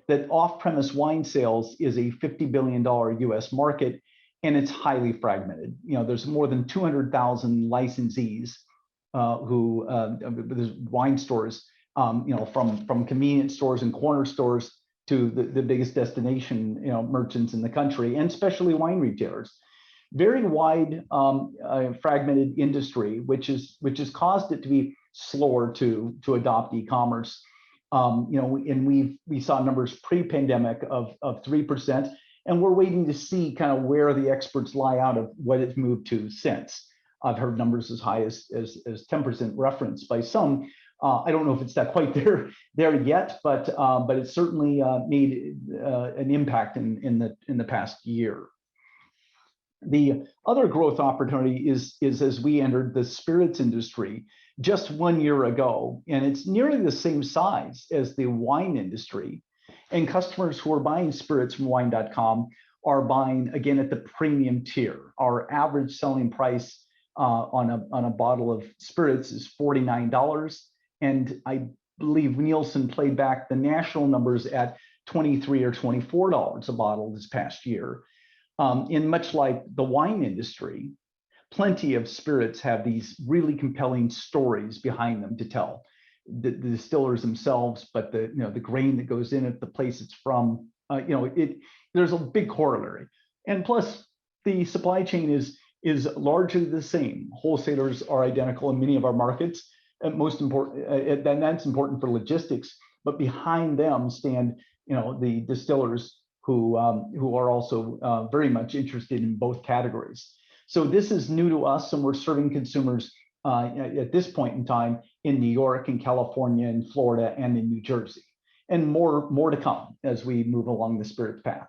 C: That off-premise wine sales is a $50 billion US market, and it's highly fragmented. There's more than 200,000 licensees there's wine stores, from convenience stores and corner stores to the biggest destination, merchants in the country, and especially wine retailers. Very wide, fragmented industry, which has caused it to be slower to adopt e-commerce. And we saw numbers pre-pandemic of 3%, and we're waiting to see kind of where the experts lie out of what it's moved to since. I've heard numbers as high as 10% referenced by some. I don't know if it's that quite there yet, but it certainly made an impact in the past year. The other growth opportunity is as we entered the spirits industry just 1 year ago, and it's nearly the same size as the wine industry. And customers who are buying spirits from wine.com are buying again at the premium tier. Our average selling price on a bottle of spirits is $49, and I believe Nielsen played back the national numbers at $23 or $24 a bottle this past year. In much like the wine industry, plenty of spirits have these really compelling stories behind them to tell. The distillers themselves, but the grain that goes in it, the place it's from, there's a big corollary. And plus, the supply chain is largely the same. Wholesalers are identical in many of our markets. And most important, and that's important for logistics. But behind them stand, the distillers who are also very much interested in both categories. So this is new to us, and we're serving consumers at this point in time in New York and California and Florida and in New Jersey, and more to come as we move along the spirits path.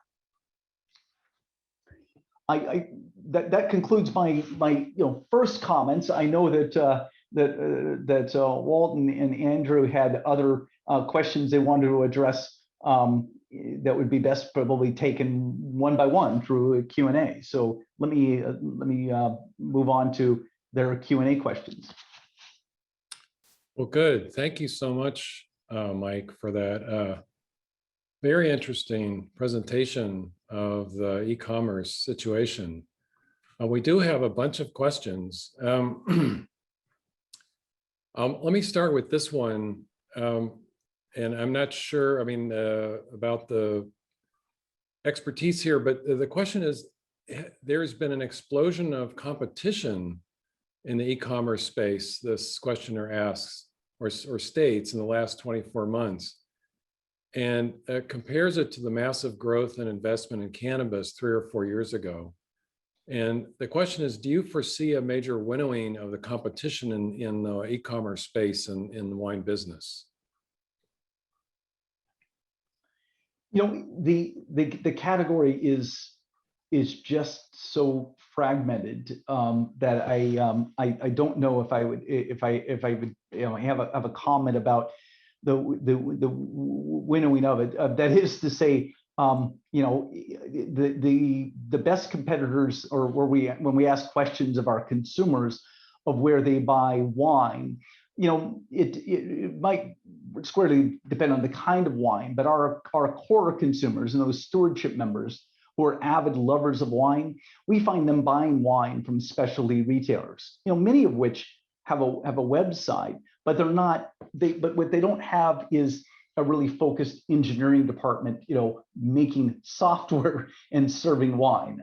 C: That concludes my first comments. I know that Walt and Andrew had other questions they wanted to address that would be best probably taken one by one through a Q&A. So let me move on to their Q&A questions.
A: Well, good. Thank you so much, Mike, for that very interesting presentation of the e-commerce situation. We do have a bunch of questions. Let me start with this one. And I'm not sure, about the expertise here, but the question is, there's been an explosion of competition in the e-commerce space, this questioner asks, or states, in the last 24 months, and compares it to the massive growth and investment in cannabis 3 or 4 years ago. And the question is, do you foresee a major winnowing of the competition in the e-commerce space and in the wine business?
C: The category is just so fragmented that I don't know if I would have a comment about the winnowing of it. That is to say, the best competitors, or when we ask questions of our consumers of where they buy wine, it might squarely depend on the kind of wine, but our core consumers and those stewardship members who are avid lovers of wine, we find them buying wine from specialty retailers, many of which have a website, but but what they don't have is a really focused engineering department, making software and serving wine.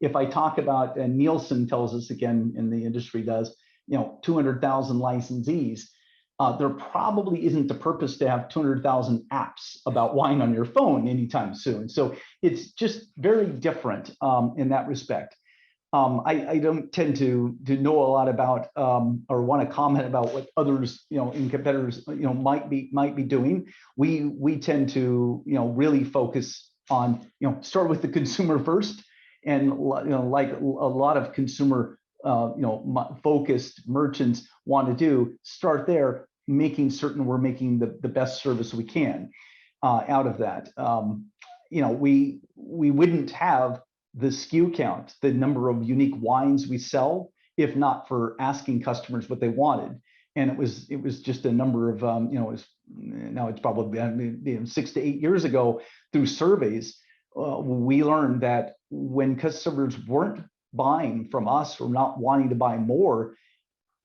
C: If I talk about, and Nielsen tells us again, and the industry does, 200,000 licensees, there probably isn't the purpose to have 200,000 apps about wine on your phone anytime soon. So it's just very different in that respect. I don't tend to know a lot about or want to comment about what others, in competitors, might be doing. We tend to, really focus on, start with the consumer first, and like a lot of consumer focused merchants want to do, start there, making certain we're making the best service we can out of that. We wouldn't have the SKU count, the number of unique wines we sell, if not for asking customers what they wanted. And it was just a number of, now it's probably 6 to 8 years ago, through surveys, we learned that when customers weren't buying from us or not wanting to buy more,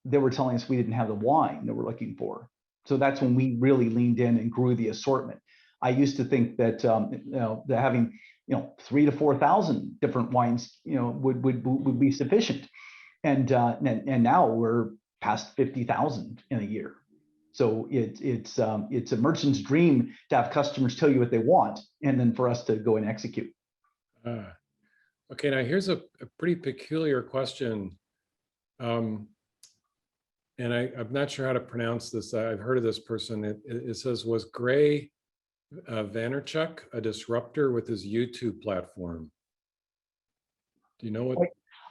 C: they were telling us we didn't have the wine they were looking for. So that's when we really leaned in and grew the assortment. I used to think that that having 3,000 to 4,000 different wines would be sufficient, and now we're past 50,000 in a year. So it's a merchant's dream to have customers tell you what they want, and then for us to go and execute.
A: Okay, now here's a pretty peculiar question. Um, and I'm not sure how to pronounce this. I've heard of this person. It says, was Gray Vaynerchuk a disruptor with his YouTube platform? Do you know what?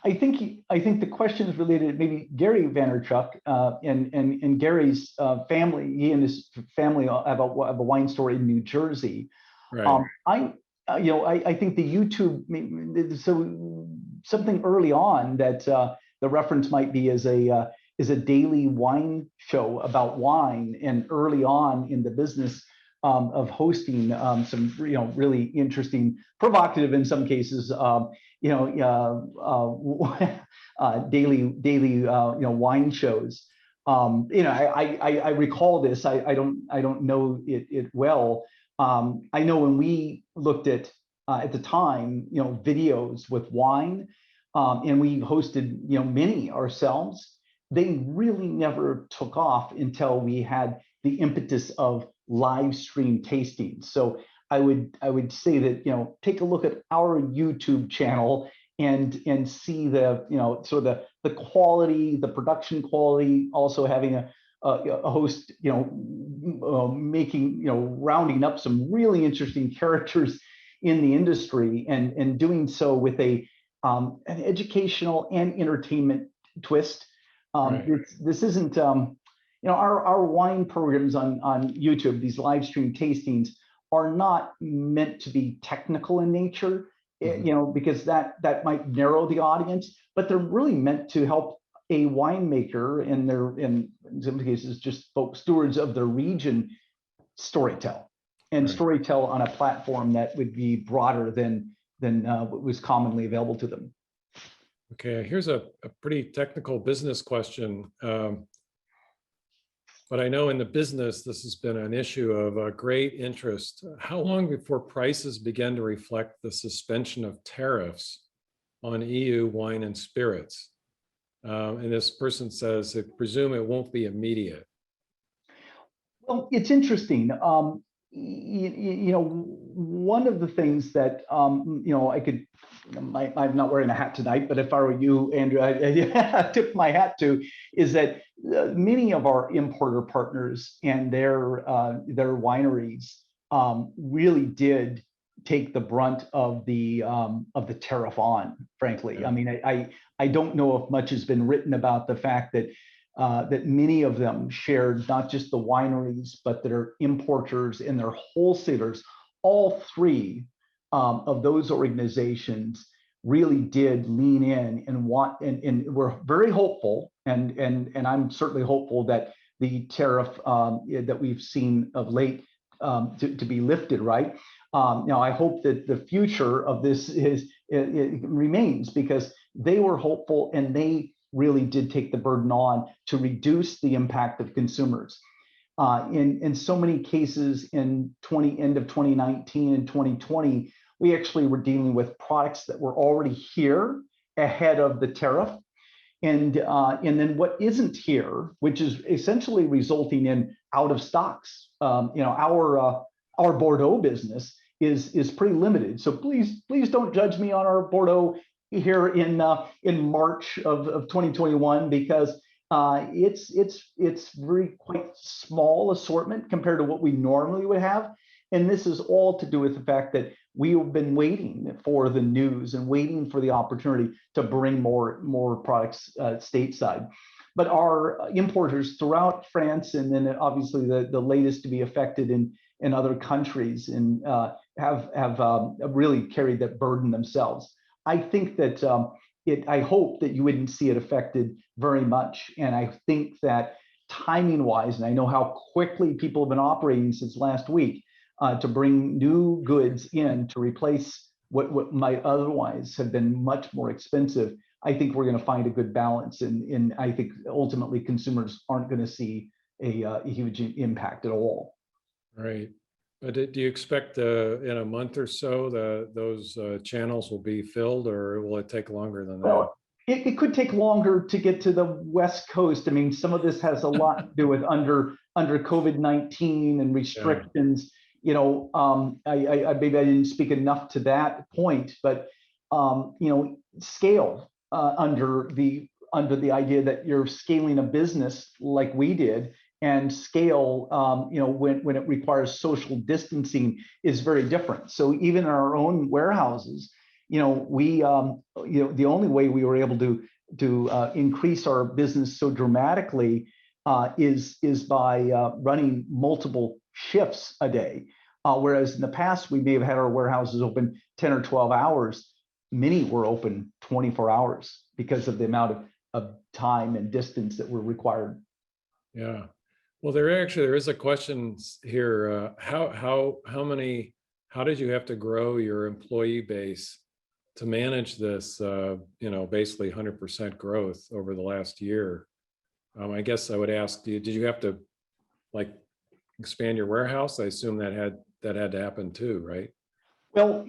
C: I think the question is related, maybe Gary Vaynerchuk and Gary's family. He and his family have a wine store in New Jersey.
A: Right.
C: I think the YouTube, so something early on that the reference might be is a daily wine show about wine, and early on in the business of hosting some really interesting, provocative in some cases, daily wine shows. I recall this. I don't know it well. I know when we looked at the time, videos with wine, and we hosted, many ourselves, they really never took off until we had the impetus of live stream tasting. So I would say that, take a look at our YouTube channel and see the, sort of the quality, the production quality, also having a host, making, rounding up some really interesting characters in the industry, and doing so with an educational and entertainment twist.
A: Right.
C: This isn't, our wine programs on YouTube, these live stream tastings, are not meant to be technical in nature, because that might narrow the audience, but they're really meant to help a winemaker and in some cases, just folk stewards of their region, storytell on a platform that would be broader than what was commonly available to them.
A: Okay, here's a pretty technical business question. But I know in the business, this has been an issue of great interest. How long before prices begin to reflect the suspension of tariffs on EU wine and spirits? And this person says, I presume it won't be immediate.
C: Well, it's interesting. One of the things that, I could, I'm not wearing a hat tonight, but if I were you, Andrew, I tip my hat to, is that many of our importer partners and their wineries really did take the brunt of the tariff on, frankly.
A: Yeah.
C: I mean, I don't know if much has been written about the fact that that many of them shared not just the wineries, but their importers and their wholesalers. All three of those organizations really did lean in and we're very hopeful, and I'm certainly hopeful that the tariff that we've seen of late to be lifted, right? Now, I hope that the future of this it remains, because they were hopeful and they really did take the burden on to reduce the impact of consumers. In so many cases in end of 2019 and 2020, we actually were dealing with products that were already here ahead of the tariff. And then what isn't here, which is essentially resulting in out of stocks. Our Bordeaux business is pretty limited. So please don't judge me on our Bordeaux here in March of 2021, because it's very quite small assortment compared to what we normally would have. And this is all to do with the fact that we've been waiting for the news and waiting for the opportunity to bring more products stateside. But our importers throughout France, and then obviously the latest to be affected in other countries, and have really carried that burden themselves. I think that I hope that you wouldn't see it affected very much. And I think that timing wise, and I know how quickly people have been operating since last week to bring new goods in to replace what might otherwise have been much more expensive. I think we're going to find a good balance. And I think ultimately consumers aren't going to see a huge impact at all.
A: Right. But do you expect in a month or so those channels will be filled, or will it take longer than that?
C: Well, it could take longer to get to the West Coast. I mean, some of this has a lot to do with under COVID-19 and restrictions. Yeah. I maybe I didn't speak enough to that point, but scale under the under the idea that you're scaling a business like we did, and scale, when it requires social distancing is very different. So even in our own warehouses, we, the only way we were able to increase our business so dramatically is by running multiple shifts a day. Whereas in the past, we may have had our warehouses open 10 or 12 hours. Many were open 24 hours because of the amount of time and distance that were required.
A: Yeah. Well, there is a question here. How did you have to grow your employee base to manage this, basically 100% growth over the last year? I guess I would ask, did you have to like expand your warehouse? I assume that had to happen too, right?
C: Well,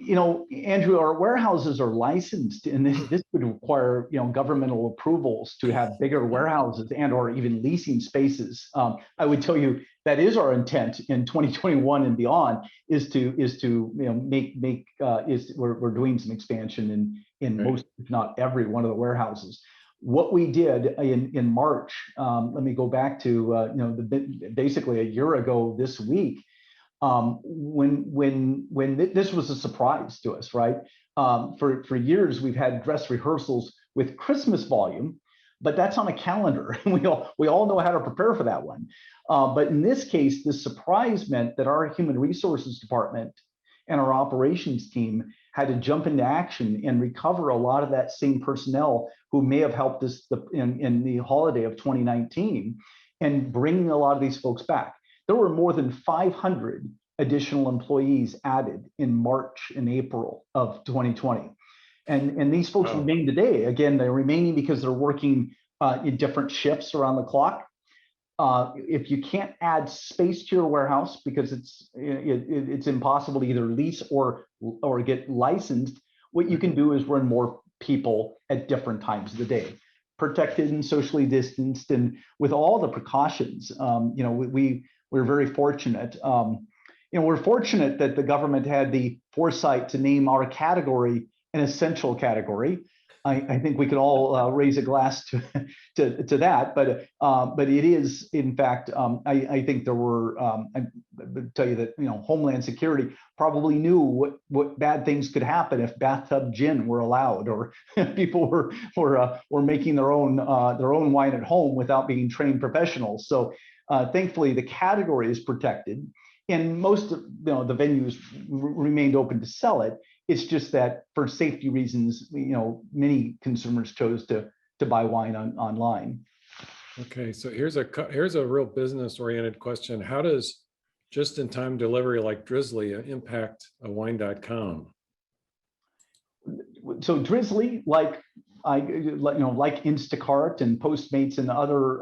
C: Andrew, our warehouses are licensed, and this would require, governmental approvals to have bigger warehouses and or even leasing spaces. I would tell you that is our intent in 2021 and beyond is to we're doing some expansion in
A: Right.
C: most, if not every one of the warehouses. What we did in March, let me go back to basically a year ago this week. When this was a surprise to us, right? For years, we've had dress rehearsals with Christmas volume, but that's on a calendar. We all know how to prepare for that one. But in this case, the surprise meant that our human resources department and our operations team had to jump into action and recover a lot of that same personnel who may have helped us in the holiday of 2019 and bringing a lot of these folks back. There were more than 500 additional employees added in March and April of 2020. And these folks remain today. Again, they're remaining because they're working in different shifts around the clock. If you can't add space to your warehouse because it's impossible to either lease or get licensed, what you can do is run more people at different times of the day, protected and socially distanced, and with all the precautions. We're very fortunate. We're fortunate that the government had the foresight to name our category an essential category. I think we could all raise a glass to that, but it is, in fact, I think there were. I would tell you that Homeland Security probably knew what bad things could happen if bathtub gin were allowed, or people were making their own wine at home without being trained professionals. So thankfully, the category is protected, and most of the venues remained open to sell it. It's just that for safety reasons, many consumers chose to buy wine online.
A: Okay, so here's a real business-oriented question. How does just-in-time delivery like Drizzly impact a wine.com?
C: So Drizzly, like Instacart and Postmates and other,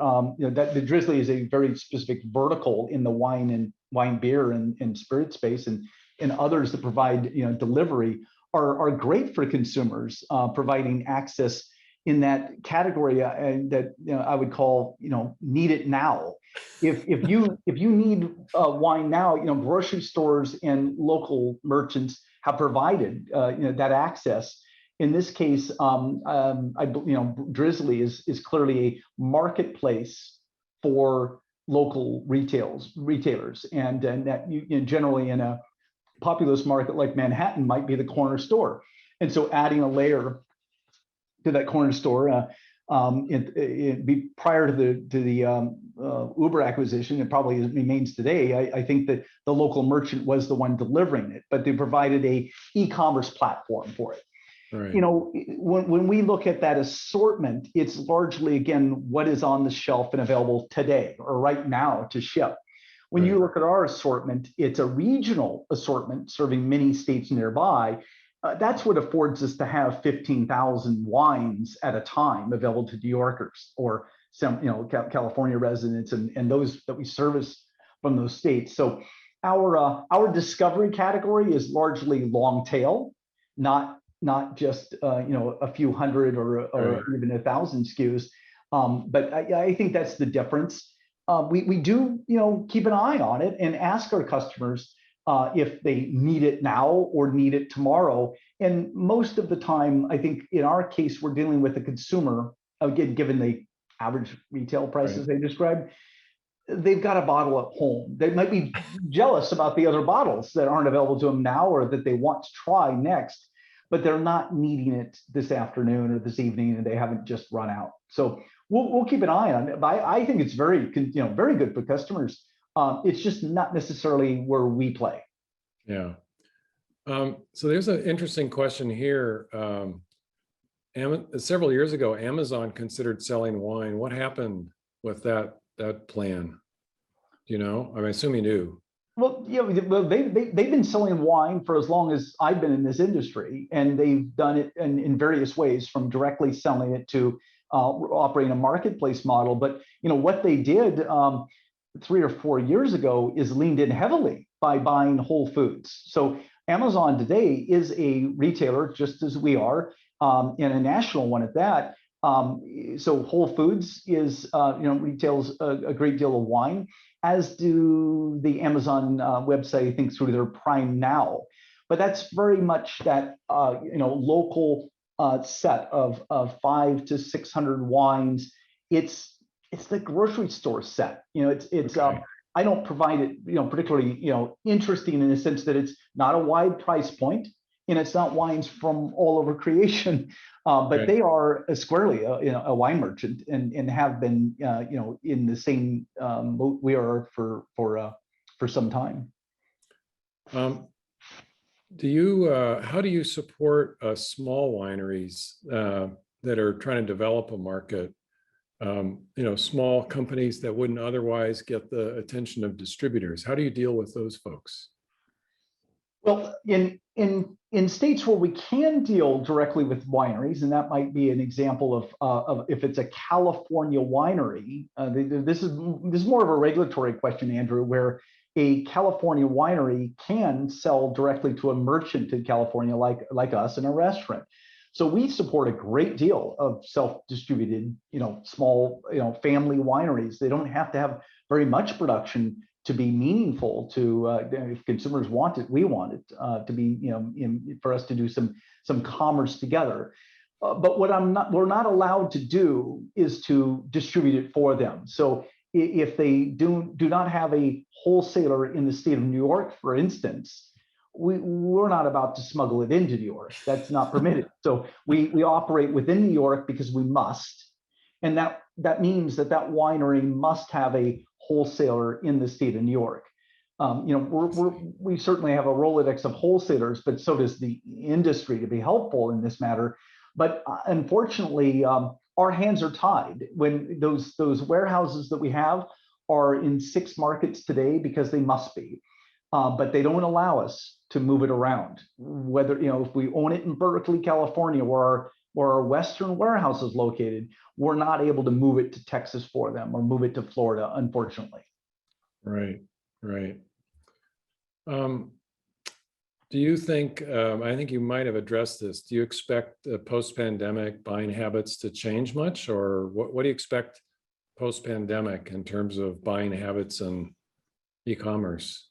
C: that the Drizzly is a very specific vertical in the wine, beer, and spirit space, and others that provide delivery are great for consumers, providing access in that category that I would call need it now. If you need wine now, grocery stores and local merchants have provided that access. In this case, Drizzly is clearly a marketplace for local retailers, and that generally in a populous market like Manhattan might be the corner store. And so adding a layer to that corner store, prior to the Uber acquisition, it probably remains today. I think that the local merchant was the one delivering it, but they provided a e-commerce platform for it.
A: Right.
C: When we look at that assortment, it's largely, again, what is on the shelf and available today or right now to ship. When you look at our assortment, it's a regional assortment serving many states nearby. That's what affords us to have 15,000 wines at a time available to New Yorkers or some, California residents and those that we service from those states. So our discovery category is largely long tail, not just a few hundred or even 1,000 SKUs. But I think that's the difference. We do keep an eye on it and ask our customers if they need it now or need it tomorrow. And most of the time, I think in our case, we're dealing with a consumer again, given the average retail prices
A: Right.
C: they described, they've got a bottle at home. They might be jealous about the other bottles that aren't available to them now or that they want to try next, but they're not needing it this afternoon or this evening, and they haven't just run out. So we'll keep an eye on it. But I think it's very good for customers. It's just not necessarily where we play.
A: Yeah. So there's an interesting question here. Several years ago, Amazon considered selling wine. What happened with that plan? Do you know? I assume you do.
C: Well, yeah, well, they've been selling wine for as long as I've been in this industry, and they've done it in various ways, from directly selling it to operating a marketplace model. But what they did 3 or 4 years ago is leaned in heavily by buying Whole Foods. So Amazon today is a retailer, just as we are, and a national one at that. So Whole Foods is retails a great deal of wine, as do the Amazon website, I think, through their Prime Now. But that's very much that local set of 500 to 600 wines. It's the grocery store set. It's
A: Okay.
C: I don't provide it particularly interesting in the sense that it's not a wide price point, and it's not wines from all over creation, but
A: Right.
C: they are squarely a wine merchant, and have been in the same boat we are for some time.
A: Um, how do you support small wineries that are trying to develop a market? Small companies that wouldn't otherwise get the attention of distributors. How do you deal with those folks?
C: Well, in states where we can deal directly with wineries, and that might be an example of if it's a California winery. This is more of a regulatory question, Andrew, where a California winery can sell directly to a merchant in California, like us, in a restaurant. So we support a great deal of self-distributed, small, family wineries. They don't have to have very much production to be meaningful to if consumers want it. We want it to be, for us to do some commerce together. But what we're not allowed to do is to distribute it for them. So if they do not have a wholesaler in the state of New York, for instance, we're not about to smuggle it into New York. That's not permitted. So we operate within New York because we must, and that means that winery must have a wholesaler in the state of New York. We certainly have a Rolodex of wholesalers, but so does the industry to be helpful in this matter. But unfortunately, our hands are tied when those warehouses that we have are in 6 markets today because they must be. But they don't allow us to move it around. Whether, if we own it in Berkeley, California, where our Western warehouse is located, we're not able to move it to Texas for them or move it to Florida, unfortunately.
A: Right. Do you think, I think you might have addressed this, do you expect post-pandemic buying habits to change much, or what do you expect post-pandemic in terms of buying habits and e-commerce?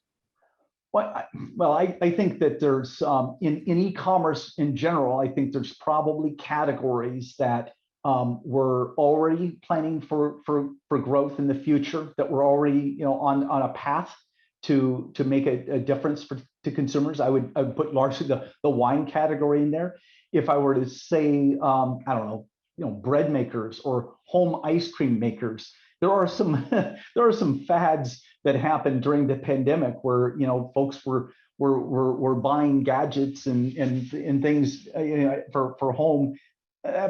C: Well, I think that there's in e-commerce in general, I think there's probably categories that we're already planning for growth in the future, that we're already on a path to make a difference to consumers. I would put largely the wine category in there. If I were to say I don't know, bread makers or home ice cream makers, there are some fads that happened during the pandemic where folks were buying gadgets and things for home.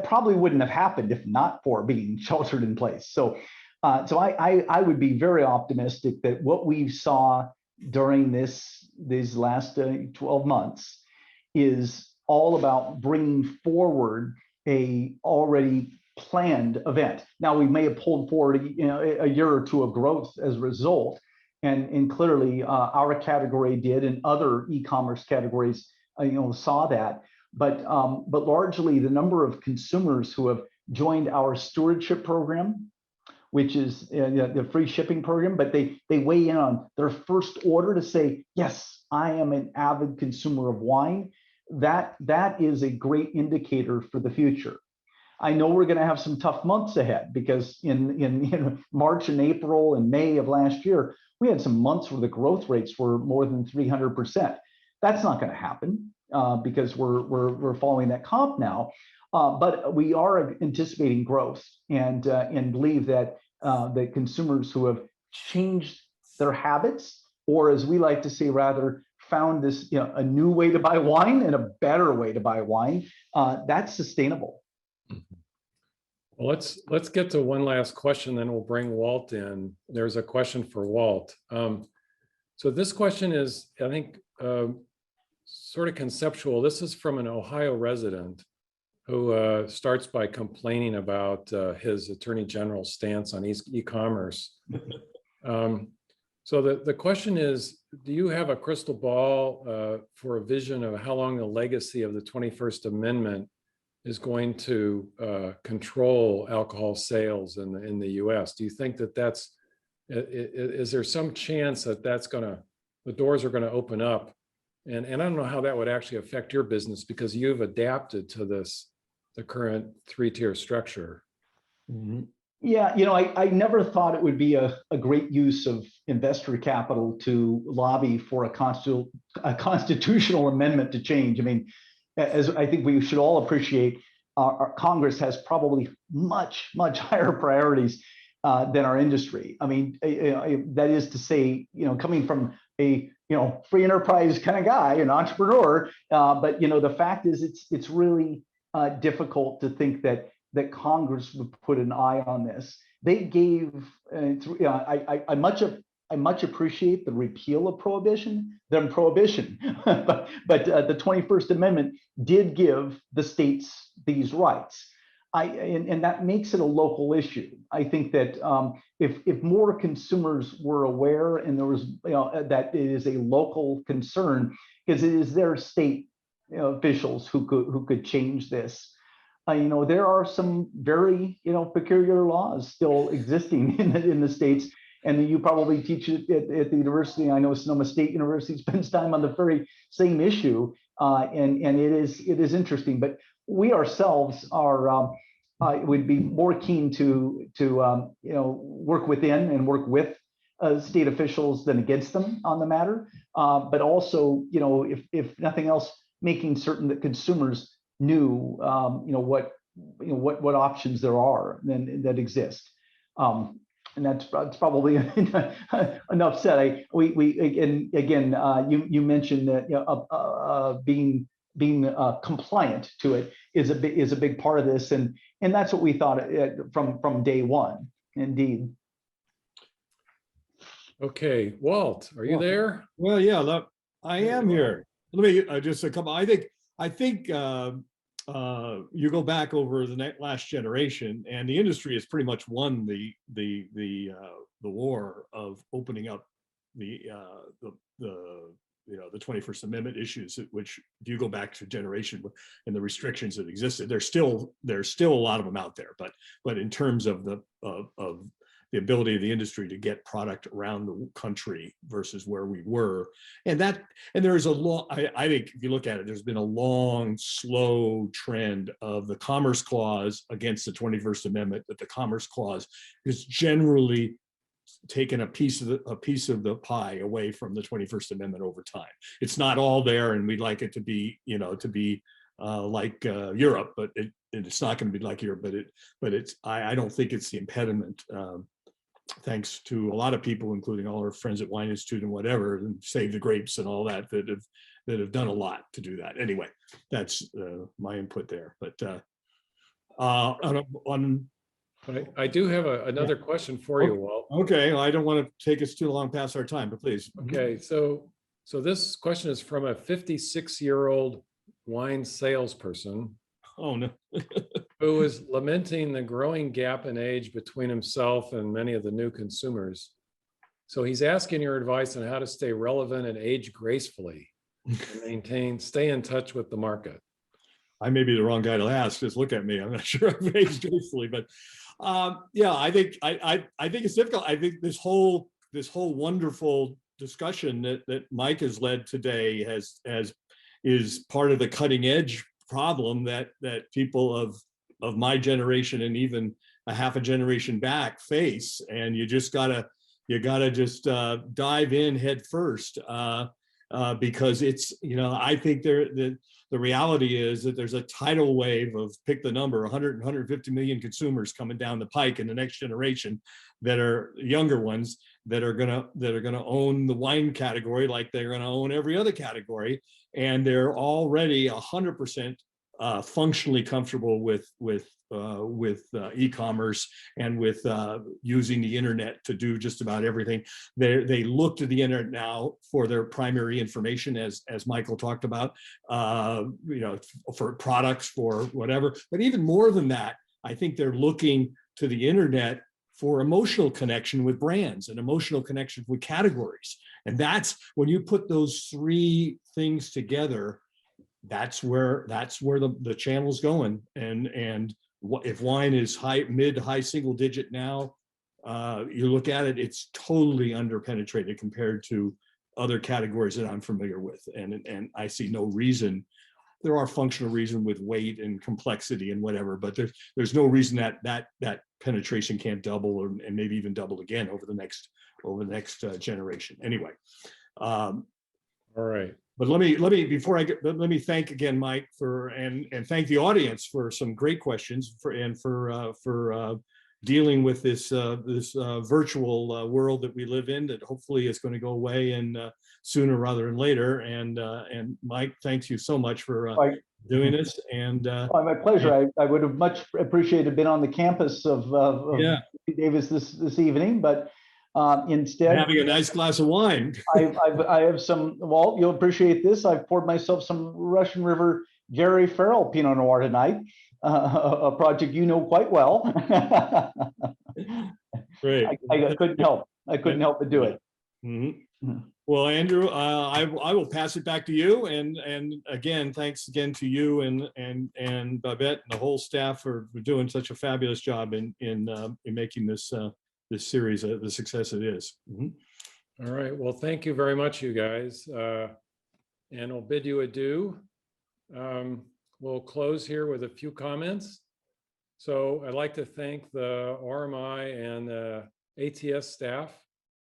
C: Probably wouldn't have happened if not for being sheltered in place. So I would be very optimistic that what we saw during these last 12 months is all about bringing forward a already planned event. Now, we may have pulled forward a year or two of growth as a result, and clearly our category did, and other e-commerce categories saw that. But largely, the number of consumers who have joined our stewardship program, which is the free shipping program, but they weigh in on their first order to say, yes, I am an avid consumer of wine. That is a great indicator for the future. I know we're going to have some tough months ahead because in March and April and May of last year, we had some months where the growth rates were more than 300%. That's not going to happen because we're following that comp now. But we are anticipating growth and believe that the consumers who have changed their habits, or as we like to say, rather found this, a new way to buy wine and a better way to buy wine, that's sustainable.
A: Well, let's get to one last question, then we'll bring Walt in. There's a question for Walt. So this question is, I think, sort of conceptual. This is from an Ohio resident who starts by complaining about his attorney general's stance on e-commerce. So the question is, do you have a crystal ball for a vision of how long the legacy of the 21st Amendment is going to control alcohol sales in the US? Do you think that is there some chance that the doors are gonna open up? And I don't know how that would actually affect your business because you've adapted to the current three-tier structure.
B: Mhm.
C: Yeah, I never thought it would be a great use of investor capital to lobby for a constitutional amendment to change. I mean, as I think we should all appreciate, our Congress has probably much higher priorities than our industry. I mean, that is to say, coming from a free enterprise kind of guy, an entrepreneur, but the fact is, it's really difficult to think that Congress would put an eye on this. They gave, I much appreciate the repeal of prohibition, but the 21st Amendment did give the states these rights. And that makes it a local issue. I think that if more consumers were aware and there was, that it is a local concern, because it is their state officials who could change this. There are some very peculiar laws still existing in the states, and you probably teach it at the university. I know Sonoma State University spends time on the very same issue, and it is interesting. But we ourselves are would be more keen to work within and work with state officials than against them on the matter. But also, if nothing else, making certain that consumers knew, what options there are that exist. And that's probably enough said. You mentioned that being compliant to it is a big part of this, and that's what we thought from day one. Indeed.
A: Okay, Walt, are you there?
B: Well, yeah, look, I am here. Let me just a couple. I think you go back over the last generation, and the industry has pretty much won the war of opening up the 21st Amendment issues, which if you go back to generation and the restrictions that existed, there's still a lot of them out there. But in terms of the ability of the industry to get product around the country versus where we were, and there is a long, I think if you look at it, there's been a long, slow trend of the Commerce Clause against the 21st Amendment, that the Commerce Clause is generally taken a piece of the pie away from the 21st Amendment over time. It's not all there, and we'd like it to be, like Europe, but it's not going to be like Europe. But I don't think it's the impediment. Thanks to a lot of people, including all our friends at Wine Institute and whatever, and Save the Grapes and all that have done a lot to do that. Anyway, that's my input there. But
A: I do have another question for you, Walt.
B: Okay, well, I don't want to take us too long past our time, but please.
A: Okay, so this question is from a 56-year-old wine salesperson.
B: Oh no.
A: Who is lamenting the growing gap in age between himself and many of the new consumers. So he's asking your advice on how to stay relevant and age gracefully and stay in touch with the market.
B: I may be the wrong guy to ask. Just look at me. I'm not sure I've aged gracefully, but yeah, I think it's difficult. I think this whole wonderful discussion that Mike has led today is part of the cutting edge problem that people of my generation and even a half a generation back face, and you gotta just dive in head first, because it's, I think the reality is that there's a tidal wave of, pick the number, 100, 150 million consumers coming down the pike in the next generation that are younger ones that are gonna own the wine category like they're gonna own every other category, and they're already 100% functionally comfortable with e-commerce and with using the internet to do just about everything. They look to the internet now for their primary information, as Michael talked about, for products, for whatever. But even more than that, I think they're looking to the internet for emotional connection with brands and emotional connection with categories. And that's when you put those three things together, that's where the channel's going. And if wine is mid to high single digit now, you look at it, it's totally underpenetrated compared to other categories that I'm familiar with. And I see no reason. There are functional reasons with weight and complexity and whatever, but there's no reason that penetration can't double and maybe even double again over the next generation. Anyway.
A: All right.
B: But let me thank again Mike and thank the audience for some great questions for dealing with this virtual world that we live in, that hopefully is going to go away and sooner rather than later. And Mike, thanks you so much for doing this. And
C: my pleasure. I would have much appreciated been on the campus of Davis this evening, but instead
B: having a nice glass of wine.
C: I have some, Walt, you'll appreciate this. I've poured myself some Russian River Jerry Farrell Pinot Noir tonight, a project you know quite well.
B: Great.
C: I couldn't help but do it.
B: Mm-hmm. Well, Andrew, I will pass it back to you. And again, thanks again to you and Babette and the whole staff for doing such a fabulous job in making this series the success it is. Mm-hmm.
A: All right. Well, thank you very much, you guys. And I'll bid you adieu. We'll close here with a few comments. So I'd like to thank the RMI and the ATS staff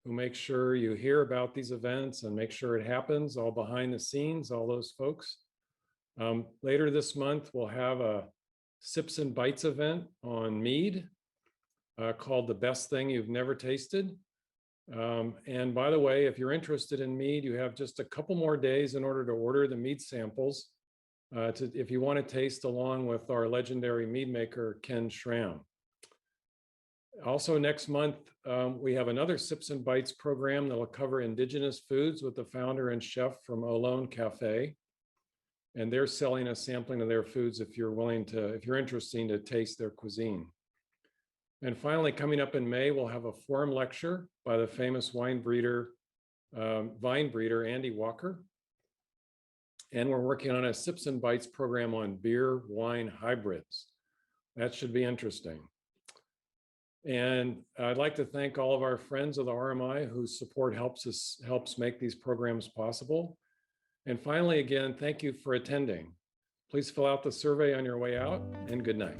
A: who make sure you hear about these events and make sure it happens, all behind the scenes, all those folks. Later this month, we'll have a Sips and Bites event on mead called The Best Thing You've Never Tasted. And by the way, if you're interested in mead, you have just a couple more days in order to order the mead samples if you want to taste along with our legendary mead maker, Ken Schramm. Also next month, we have another Sips and Bites program that will cover indigenous foods with the founder and chef from Olone Cafe. And they're selling a sampling of their foods if you're interested to taste their cuisine. And finally, coming up in May, we'll have a forum lecture by the famous vine breeder, Andy Walker. And we're working on a Sips and Bites program on beer wine hybrids. That should be interesting. And I'd like to thank all of our friends of the RMI whose support helps make these programs possible. And finally, again, thank you for attending. Please fill out the survey on your way out, and good night.